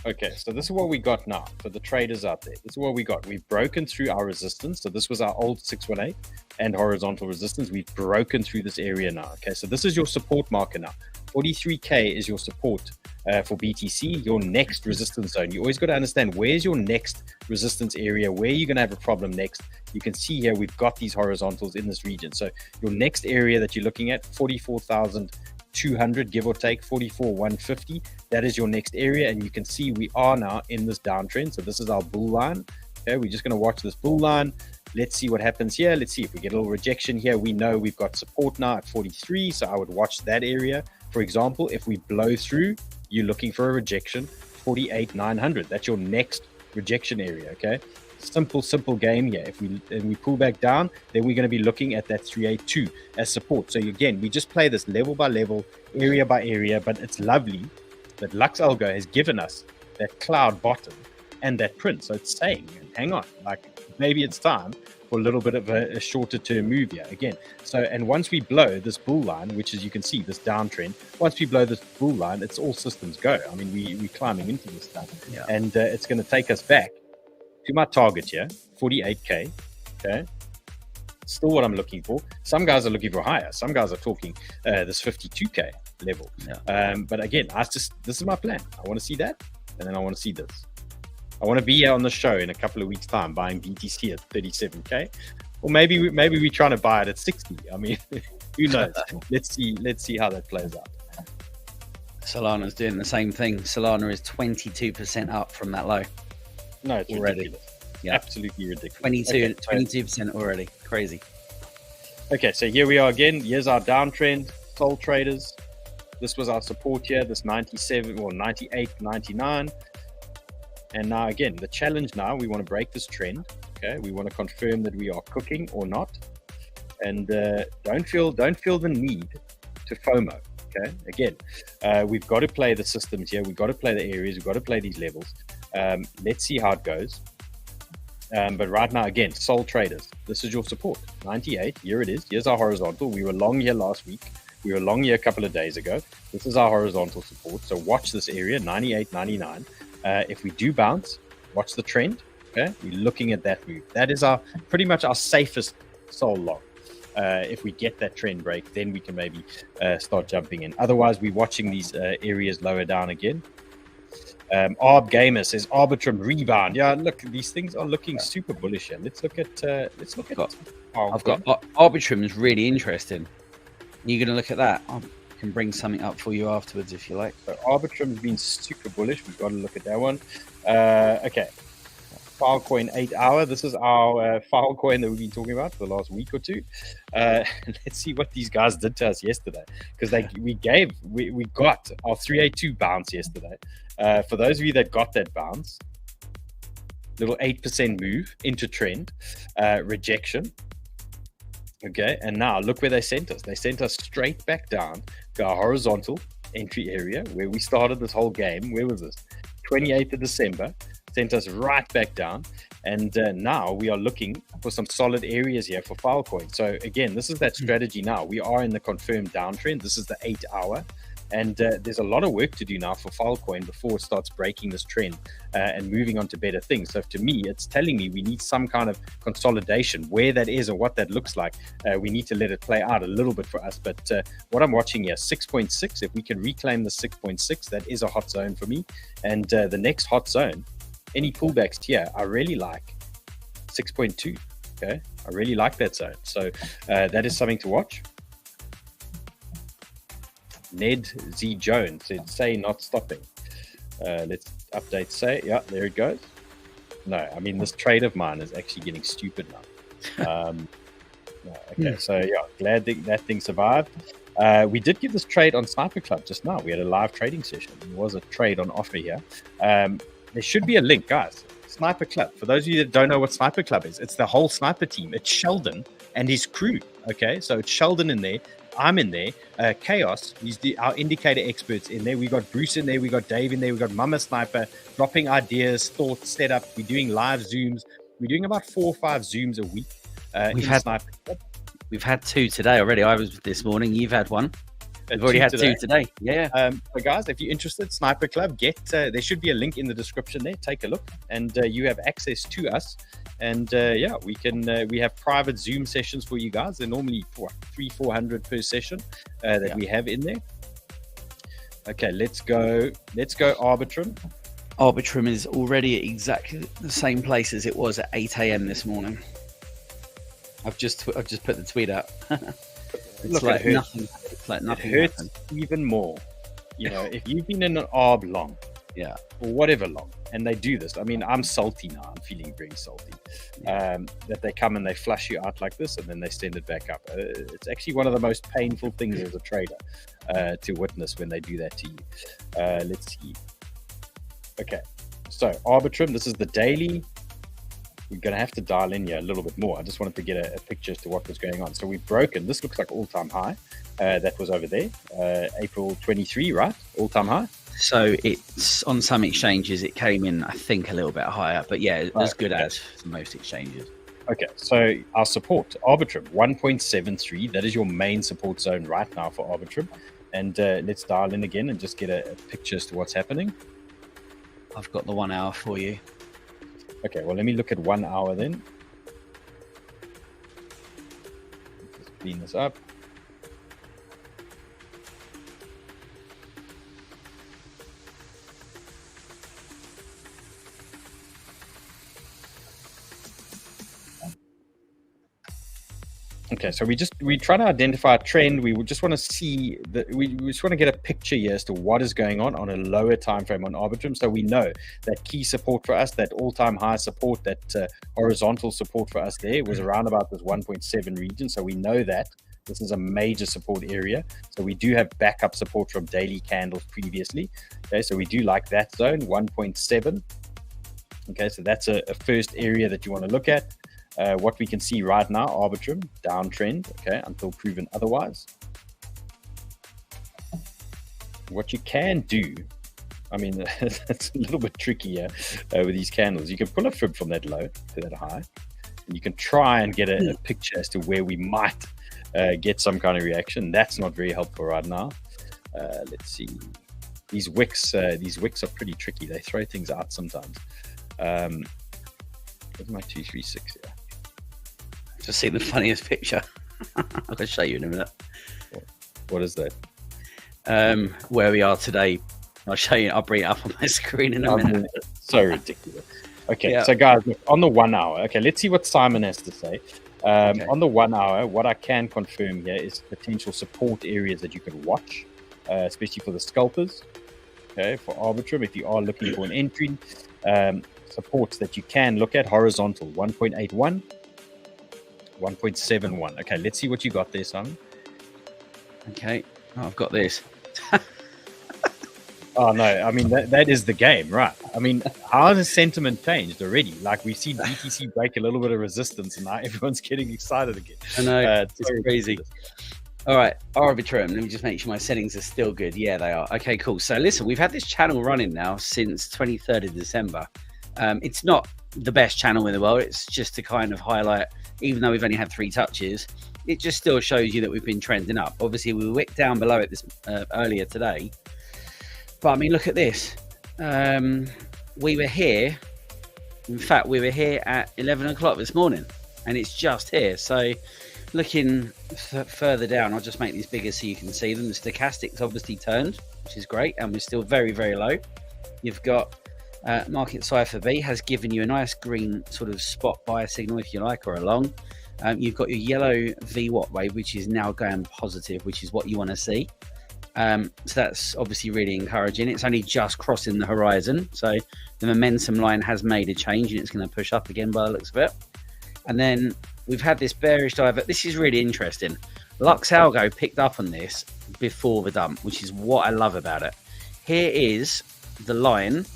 Okay, so this is what we got now for the traders out there. This is what we got. We've broken through our resistance. So this was our old 618 and horizontal resistance. We've broken through this area now. Okay, so this is your support marker now. 43K is your support for BTC, your next resistance zone. You always got to understand where's your next resistance area, where you're going to have a problem next. You can see here we've got these horizontals in this region. So your next area that you're looking at, 44,200, give or take, 44,150. That is your next area, and you can see we are now in this downtrend. So this is our bull line. Okay, we're just going to watch this bull line. Let's see what happens here. Let's see if we get a little rejection here. We know we've got support now at 43, so I would watch that area. For example, if we blow through, you're looking for a rejection, 48,900. That's your next rejection area, okay? Simple game here. If we pull back down, then we're going to be looking at that 382 as support. So again, we just play this level by level, area by area, but it's lovely that Lux Algo has given us that cloud bottom and that print. So it's saying, hang on, like maybe it's time for a little bit of a shorter term move here again. So, and once we blow this bull line, which as you can see, this downtrend, once we blow this bull line, it's all systems go. I mean, we're climbing into this stuff, and it's going to take us back to my target here, 48K. Okay. Still what I'm looking for. Some guys are looking for higher. Some guys are talking this 52K level. But again, this is my plan. I want to see that, and then I want to see this. I want to be here on the show in a couple of weeks' time buying BTC at 37K, or maybe we're trying to buy it at 60. I mean, who knows? Let's see how that plays out. Solana's doing the same thing. Solana is 22% up from that low. No, it's already ridiculous. Yeah, absolutely ridiculous. 22% already. Crazy. Okay, so here we are again. Here's our downtrend. Soul traders. This was our support here. This 97 or 98, 99. And now again, the challenge now, we want to break this trend. Okay, we want to confirm that we are cooking or not, and don't feel the need to FOMO. Okay, again, we've got to play the systems here. We've got to play the areas. We've got to play these levels. Let's see how it goes. But right now, again, Soul traders, this is your support. 98. Here it is. Here's our horizontal. We were long here last week. We were long here a couple of days ago. This is our horizontal support. So watch this area, 98, 99. If we do bounce, watch the trend. Okay, we're looking at that move. That is pretty much our safest Soul long. If we get that trend break, then we can maybe start jumping in. Otherwise, we're watching these areas lower down again. Arb Gamer says Arbitrum rebound. Yeah, look, these things are looking super bullish here. Let's look at I've got Arbitrum is really interesting. You're going to look at that. I can bring something up for you afterwards if you like. So Arbitrum's been super bullish. We've got to look at that one. Okay. Filecoin 8 hour. This is our Filecoin that we've been talking about for the last week or two. Let's see what these guys did to us yesterday, because we got our 382 bounce yesterday. For those of you that got that bounce, little 8% move into trend, rejection. Okay, and now look where they sent us. They sent us straight back down to our horizontal entry area where we started this whole game. Where was this? 28th of December. Sent us right back down, and now we are looking for some solid areas here for Filecoin. So again, this is that strategy. Now we are in the confirmed downtrend. This is the 8 hour, and there's a lot of work to do now for Filecoin before it starts breaking this trend and moving on to better things. So to me, it's telling me we need some kind of consolidation. Where that is or what that looks like, we need to let it play out a little bit for us. But what I'm watching here, 6.6, if we can reclaim the 6.6, that is a hot zone for me. And the next hot zone, any pullbacks here, I really like 6.2. Okay, I really like that zone. So that is something to watch. 𝗦𝗫 Jones said, say not stopping. Let's update say. Yeah, there it goes. No, I mean, this trade of mine is actually getting stupid now. Okay, so yeah, glad that thing survived. We did give this trade on Sniper Club just now. We had a live trading session. There was a trade on offer here. There should be a link, guys. Sniper Club. For those of you that don't know what Sniper Club is, it's the whole sniper team. It's Sheldon and his crew. Okay, so it's Sheldon in there. I'm in there. Chaos, he's our indicator experts in there. We got Bruce in there. We got Dave in there. We got Mama Sniper dropping ideas, thoughts, setup. We're doing live Zooms. We're doing about 4 or 5 Zooms a week. We've had 2 today already. I was this morning. You've had 1. We've already had 2 today. Yeah. So guys, if you're interested, Sniper Club, there should be a link in the description there. Take a look, and you have access to us. And yeah, we have private Zoom sessions for you guys. They're normally 300-400 per session that we have in there. Okay, let's go Arbitrum. Arbitrum is already at exactly the same place as it was at 8 a.m. this morning. I've just put the tweet out. It's like nothing. It's like nothing. It hurts even more. You know, if you've been in an ARB long, or whatever long, and they do this. I mean, I'm salty now. I'm feeling very salty. That they come and they flush you out like this, and then they send it back up. It's actually one of the most painful things as a trader to witness when they do that to you. Let's see. Okay, so Arbitrum. This is the daily. We're going to have to dial in here a little bit more. I just wanted to get a picture as to what was going on. So we've broken. This looks like all-time high. That was over there. April 23, right? All-time high. So it's on some exchanges. It came in, I think, a little bit higher. But yeah, as good as most exchanges. Okay, so our support, Arbitrum, 1.73. That is your main support zone right now for Arbitrum. And let's dial in again and just get a picture as to what's happening. I've got the 1 hour for you. Okay, well, let me look at 1 hour then. Just clean this up. Okay, so we try to identify a trend. We would just want to see we just want to get a picture here as to what is going on a lower time frame on Arbitrum, so we know that key support for us, that all-time high support, that horizontal support for us there was around about this 1.7 region. So we know that this is a major support area. So we do have backup support from daily candles previously. Okay, so we do like that zone, 1.7. Okay, so that's a first area that you want to look at. What we can see right now, Arbitrum, downtrend, okay, until proven otherwise. What you can do, I mean, it's a little bit trickier with these candles. You can pull a fib from that low to that high, and you can try and get a picture as to where we might get some kind of reaction. That's not very helpful right now. Let's see. These wicks are pretty tricky. They throw things out sometimes. Where's my 236 here? Just see the funniest picture. I'll show you in a minute. What is that? Where we are today. I'll show you. I'll bring it up on my screen in a minute. So ridiculous. Okay, so guys, on the 1 hour. Okay, let's see what Simon has to say. On the 1 hour, what I can confirm here is potential support areas that you can watch, especially for the scalpers. Okay, for Arbitrum, if you are looking for an entry, supports that you can look at: horizontal 1.81, 1.71. Okay, let's see what you got there, Simon. Okay, I've got this. Oh no, I mean that is the game, right? I mean, how has sentiment changed already? Like, we've seen BTC break a little bit of resistance, and now everyone's getting excited again. I know, it's crazy. All right, Arbitrum. Let me just make sure my settings are still good. Yeah, they are. Okay, cool. So listen, we've had this channel running now since 23rd of December. It's not the best channel in the world. It's just to kind of highlight, even though we've only had 3 touches, it just still shows you that we've been trending up. Obviously, we wicked down below it this earlier today. But I mean, look at this. We were here. In fact, we were here at 11 o'clock this morning, and it's just here. So looking further down, I'll just make these bigger so you can see them. The stochastic's obviously turned, which is great, and we're still very, very low. You've got market cipher B has given you a nice green sort of spot buy signal, if you like, or a long. You've got your yellow VWAP wave, which is now going positive, which is what you want to see. So that's obviously really encouraging. It's only just crossing the horizon, so the momentum line has made a change, and it's going to push up again by the looks of it. And then we've had this bearish dive. This is really interesting. 𝗧𝗪𝗒𝗪 picked up on this before the dump, which is what I love about it. Here is the line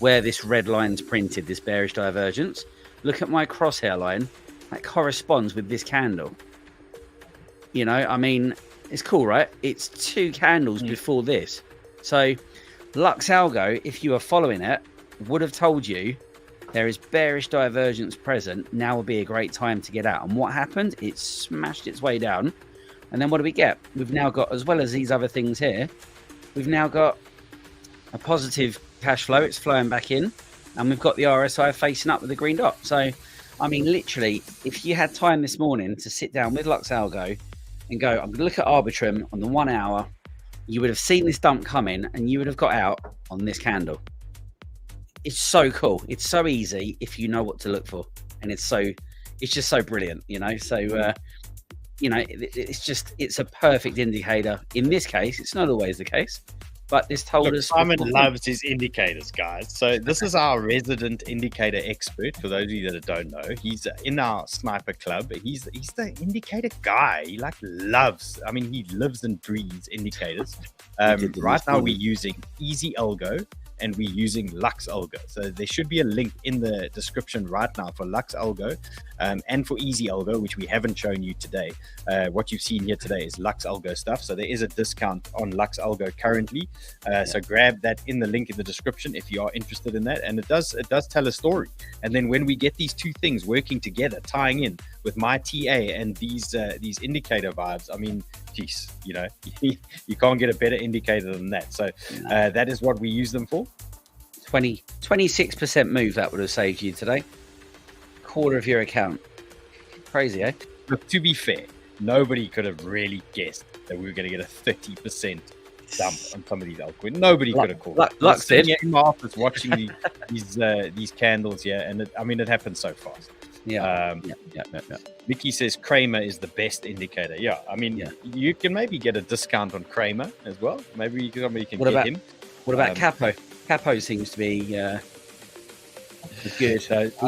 where this red line's printed, this bearish divergence. Look at my crosshair line. That corresponds with this candle. You know, I mean, it's cool, right? It's 2 candles before this. So 𝗧𝗪𝗒𝗪, if you were following it, would have told you there is bearish divergence present. Now would be a great time to get out. And what happened? It smashed its way down. And then what do we get? We've now got, as well as these other things here, we've now got a positive cash flow. It's flowing back in. And we've got the RSI facing up with the green dot. So, I mean, literally, if you had time this morning to sit down with 𝗧𝗪𝗒𝗪 and go, I'm going to look at Arbitrum on the 1 hour, you would have seen this dump coming, and you would have got out on this candle. It's so cool. It's so easy if you know what to look for, and it's just so brilliant, you know. So you know, it's a perfect indicator. In this case, it's not always the case, but this told us. Simon loves his indicators, guys. So this is our resident indicator expert. For those of you that don't know, he's in our sniper club. He's the indicator guy. He loves. I mean, he lives and breathes indicators. Right now, we're using Easy Algo, and we're using Lux Algo. So there should be a link in the description right now for Lux Algo and for Easy Algo, which we haven't shown you today. What you've seen here today is Lux Algo stuff. So there is a discount on Lux Algo currently. So grab that in the link in the description if you are interested in that. And it does tell a story. And then when we get these 2 things working together, tying in with my TA and these indicator vibes, I mean, geez, you know, you can't get a better indicator than that. So that is what we use them for. 26% move that would have saved you today. Quarter of your account. Crazy, eh? But to be fair, nobody could have really guessed that we were going to get a 30% dump on some of these altcoins. Nobody could have called it. Lux did. In my office watching these candles, and it happened so fast. Yeah. Mickey says Kramer is the best indicator. Yeah, I mean, you can maybe get a discount on Kramer as well. Maybe somebody can get him. What about Capo? Capo seems to be good.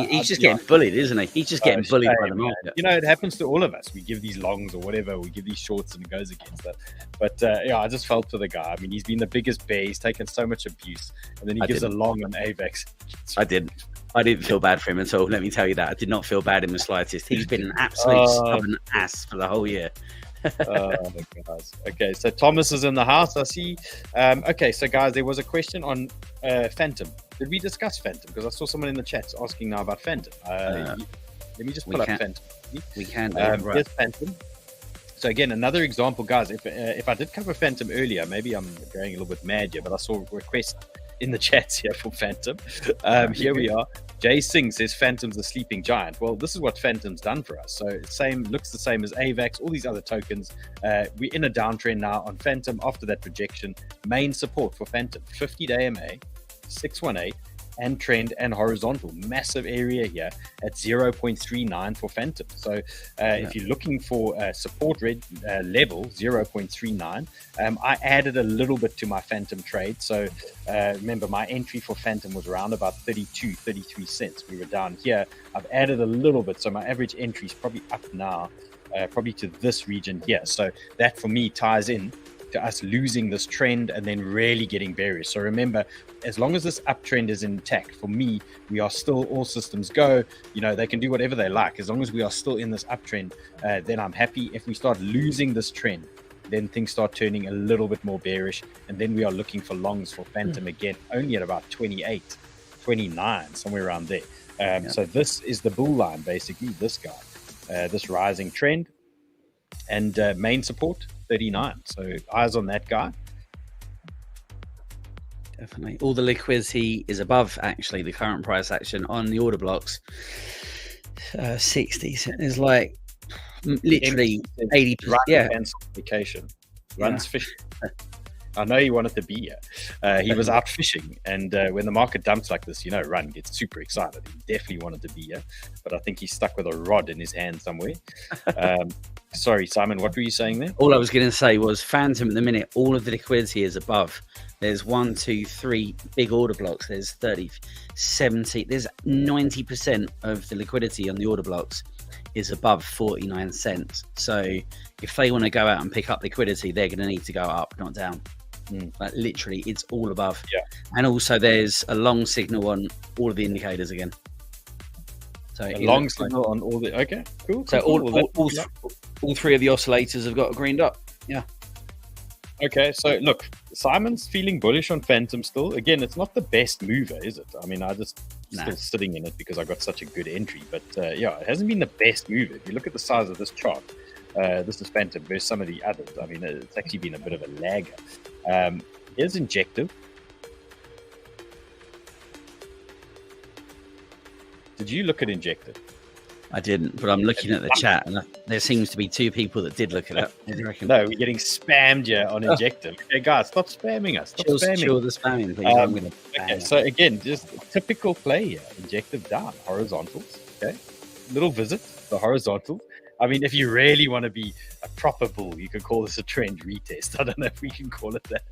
He's just getting bullied, isn't he? He's just getting bullied by the market. You know, it happens to all of us. We give these longs or whatever, we give these shorts, and it goes against that. But I just felt for the guy. I mean, he's been the biggest bear. He's taken so much abuse, and then he gives a long on AVAX. I didn't feel bad for him at all. Let me tell you that. I did not feel bad in the slightest. He's been an absolute stubborn ass for the whole year. Oh my gosh. Okay, so Thomas is in the house, I see. Okay, so guys, there was a question on Phantom. Did we discuss Phantom? Because I saw someone in the chat asking now about Phantom. Let me just pull up Phantom. We can. Here's Phantom. So again, another example, guys. If I did cover Phantom earlier, maybe I'm going a little bit mad here, but I saw requests in the chats here for Phantom. Here we are. Jay Singh says Phantom's a sleeping giant. Well, this is what Phantom's done for us. So looks the same as AVAX, all these other tokens. We're in a downtrend now on Phantom after that projection. Main support for Phantom, 50-day MA, 618, and trend and horizontal. Massive area here at 0.39 for Phantom. So if you're looking for support level 0.39, I added a little bit to my Phantom trade. So remember, my entry for Phantom was around about 33 cents. We were down here. I've added a little bit, so my average entry is probably up now, probably to this region here. So that for me ties in to us losing this trend and then really getting bearish. So remember, as long as this uptrend is intact, for me, we are still all systems go. You know, they can do whatever they like. As long as we are still in this uptrend, then I'm happy. If we start losing this trend, then things start turning a little bit more bearish. And then we are looking for longs for Phantom again, only at about 28, 29, somewhere around there. So this is the bull line, basically, this guy, this rising trend. And main support, 39. So eyes on that guy. Definitely. All the liquidity is above, actually, the current price action on the order blocks. 60. There's like literally 80%. Yeah. Vacation. Runs fishing. I know he wanted to be here. He was out fishing, and when the market dumps like this, you know, Run gets super excited. He definitely wanted to be here, but I think he's stuck with a rod in his hand somewhere. Sorry, Simon, what were you saying there? All I was going to say was Phantom at the minute, all of the liquidity is above. There's 1, 2, 3 big order blocks. There's 30, 70. There's 90% of the liquidity on the order blocks is above 49 cents. So if they want to go out and pick up liquidity, they're going to need to go up, not down. Like literally, it's all above. Yeah. And also, there's a long signal on all of the indicators again. So a long signal on all the. Okay, cool. So all three of the oscillators have got greened up. Yeah. Okay, so look, Simon's feeling bullish on Phantom still. Again, it's not the best mover, is it? I mean, I just still sitting in it because I got such a good entry. But yeah, it hasn't been the best mover. If you look at the size of this chart, this is Phantom versus some of the others. I mean, it's actually been a bit of a lagger. Here's Injective. Did you look at Injective? I didn't, but I'm looking at the chat, and there seems to be 2 people that did look at it. What do you reckon? No, we're getting spammed here on Injective. Okay, guys, stop spamming us. Stop spamming. Chill the spamming, please. Okay, so again, just typical play here. Injective down, horizontals. Okay, little visit, the horizontals. I mean, if you really want to be a proper bull, you could call this a trend retest. I don't know if we can call it that,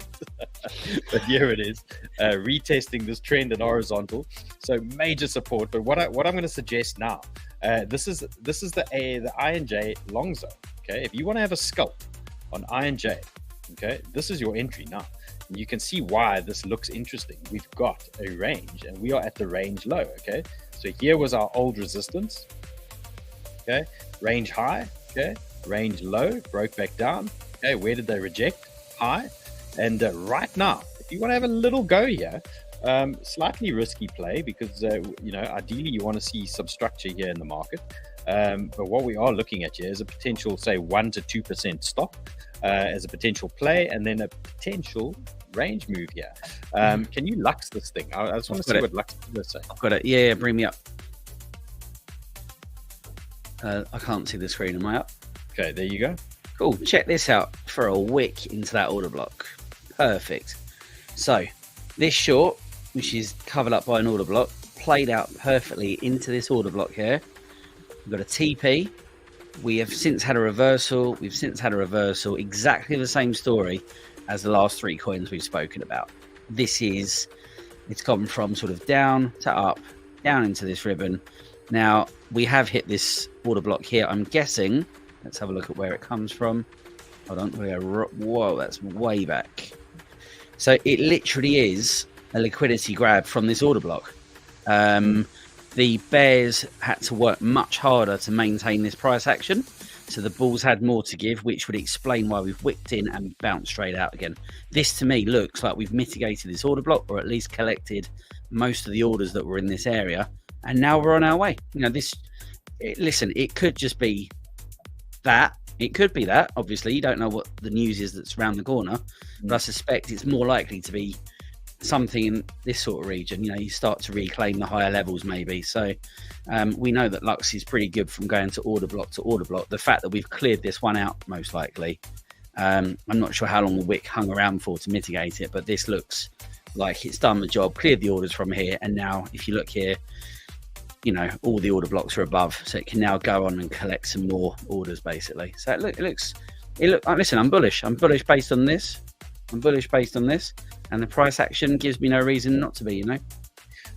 but here it is, retesting this trend and horizontal. So major support. But what I'm going to suggest now, this is the INJ long zone. Okay, if you want to have a scalp on INJ, okay, this is your entry now. And you can see why this looks interesting. We've got a range, and we are at the range low. Okay, so here was our old resistance. Okay, range high, okay, range low, broke back down. Okay, where did they reject? High. And right now, if you want to have a little go here, slightly risky play because, you know, ideally you want to see some structure here in the market. But what we are looking at here is a potential, say, 1 to 2% stop as a potential play, and then a potential range move here. Can you Lux this thing? I just want to see what Lux is saying. I've got it. Yeah, bring me up. I can't see the screen. Am I up? Okay, there you go. Cool. Check this out for a wick into that order block. Perfect. So this short, which is covered up by an order block, played out perfectly into this order block here. We've got a TP. We have since had a reversal. We've since had a reversal. Exactly the same story as the last 3 coins we've spoken about. It's gone from sort of down to up, down into this ribbon. Now, we have hit this order block here. I'm guessing, let's have a look at where it comes from. Hold on, whoa, that's way back. So it literally is a liquidity grab from this order block. The bears had to work much harder to maintain this price action. So the bulls had more to give, which would explain why we've wicked in and bounced straight out again. This, to me, looks like we've mitigated this order block, or at least collected most of the orders that were in this area. And now we're on our way. You know, listen, it could just be that. It could be that. Obviously, you don't know what the news is that's around the corner. But I suspect it's more likely to be something in this sort of region, you know, you start to reclaim the higher levels maybe. So we know that Lux is pretty good from going to order block to order block. The fact that we've cleared this one out, most likely, I'm not sure how long the wick hung around for to mitigate it, but this looks like it's done the job, cleared the orders from here. And now if you look here, you know, all the order blocks are above, so it can now go on and collect some more orders basically. So it looks listen, I'm bullish based on this. I'm bullish based on this, and the price action gives me no reason not to be, you know.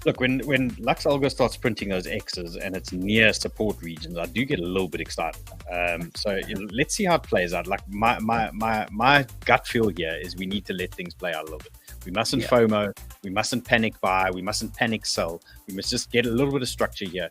Look, when Lux Algo starts printing those X's and it's near support regions, I do get a little bit excited. So you know, let's see how it plays out. Like my gut feel here is we need to let things play out a little bit. We mustn't FOMO. We mustn't panic buy. We mustn't panic sell. We must just get a little bit of structure here.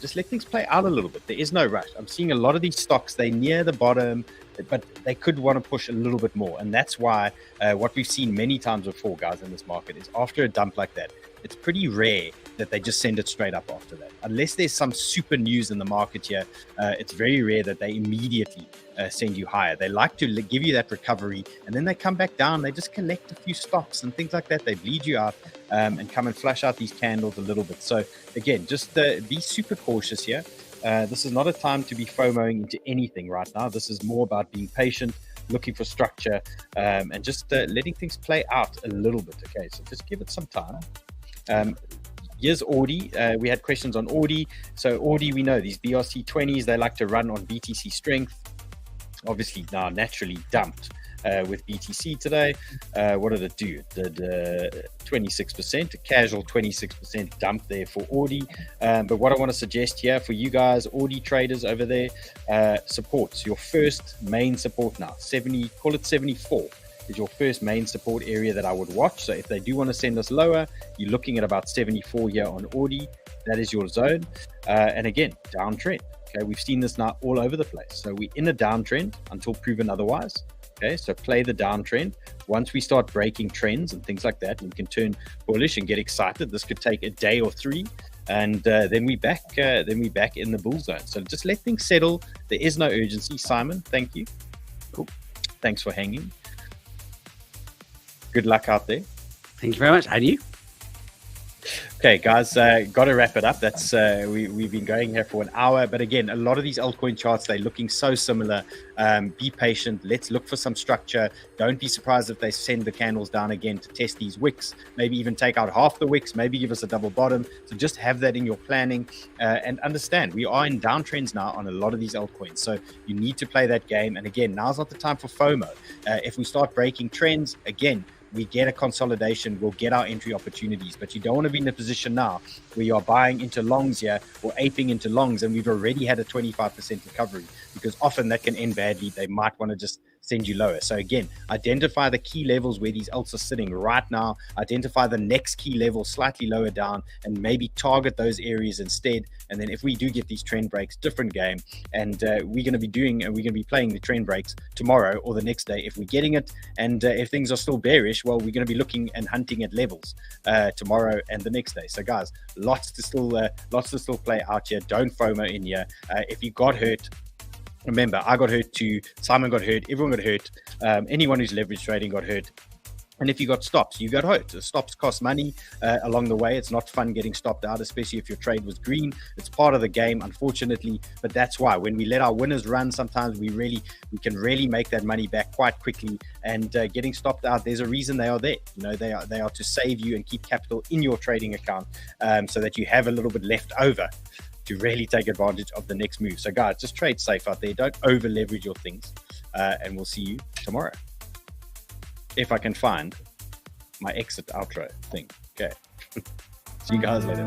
Just let things play out a little bit. There is no rush. I'm seeing a lot of these stocks, they're near the bottom, but they could want to push a little bit more. And that's why what we've seen many times before, guys, in this market is after a dump like that, it's pretty rare that they just send it straight up after that. Unless there's some super news in the market here, it's very rare that they immediately send you higher. They like to give you that recovery, and then they come back down. They just collect a few stocks and things like that. They bleed you out and come and flush out these candles a little bit. So again, just be super cautious here. This is not a time to be FOMOing into anything right now. This is more about being patient, looking for structure, and just letting things play out a little bit. Okay, so just give it some time. Here's 𝗬𝗓. We had questions on 𝗬𝗓. So 𝗬𝗓, we know these BRC20s, they like to run on BTC strength. Obviously now naturally dumped with BTC today. What did it do? It did 26%, a casual 26% dump there for 𝗬𝗓. But what I want to suggest here for you guys, 𝗬𝗓 traders over there, supports your first main support now. 70, call it 74. Is your first main support area that I would watch. So if they do want to send us lower, you're looking at about 74 here on 𝗬𝗓. That is your zone. And again, downtrend. Okay, we've seen this now all over the place. So we're in a downtrend until proven otherwise. Okay, so play the downtrend. Once we start breaking trends and things like that, we can turn bullish and get excited. This could take a day or three, and then we back in the bull zone. So just let things settle. There is no urgency. Simon, thank you. Cool. Thanks for hanging. Good luck out there. Thank you very much. And you? Okay, guys, got to wrap it up. That's we've been going here for an hour, but again, a lot of these altcoin charts, they're looking so similar. Be patient. Let's look for some structure. Don't be surprised if they send the candles down again to test these wicks. Maybe even take out half the wicks. Maybe give us a double bottom. So just have that in your planning and understand we are in downtrends now on a lot of these altcoins. So you need to play that game. And again, now's not the time for FOMO. If we start breaking trends again, we get a consolidation, we'll get our entry opportunities, but you don't want to be in a position now where you are buying into longs here or aping into longs and we've already had a 25% recovery, because often that can end badly. They might want to just send you lower. So again, identify the key levels where these alts are sitting right now, identify the next key level slightly lower down and maybe target those areas instead. And then if we do get these trend breaks, different game. And we're going to be playing the trend breaks tomorrow or the next day if we're getting it. And if things are still bearish, well, we're going to be looking and hunting at levels tomorrow and the next day. So guys, lots to still play out here. Don't FOMO in here. If you got hurt, remember, I got hurt too. Simon got hurt. Everyone got hurt. Anyone who's leverage trading got hurt. And if you got stops, you got hurt. The stops cost money along the way. It's not fun getting stopped out, especially if your trade was green. It's part of the game, unfortunately. But that's why when we let our winners run, sometimes we can really make that money back quite quickly. And getting stopped out, there's a reason they are there. You know, they are to save you and keep capital in your trading account so that you have a little bit left over to really take advantage of the next move. So guys, just trade safe out there. Don't over leverage your things. And we'll see you tomorrow. If I can find my exit outro thing. Okay. See you guys later.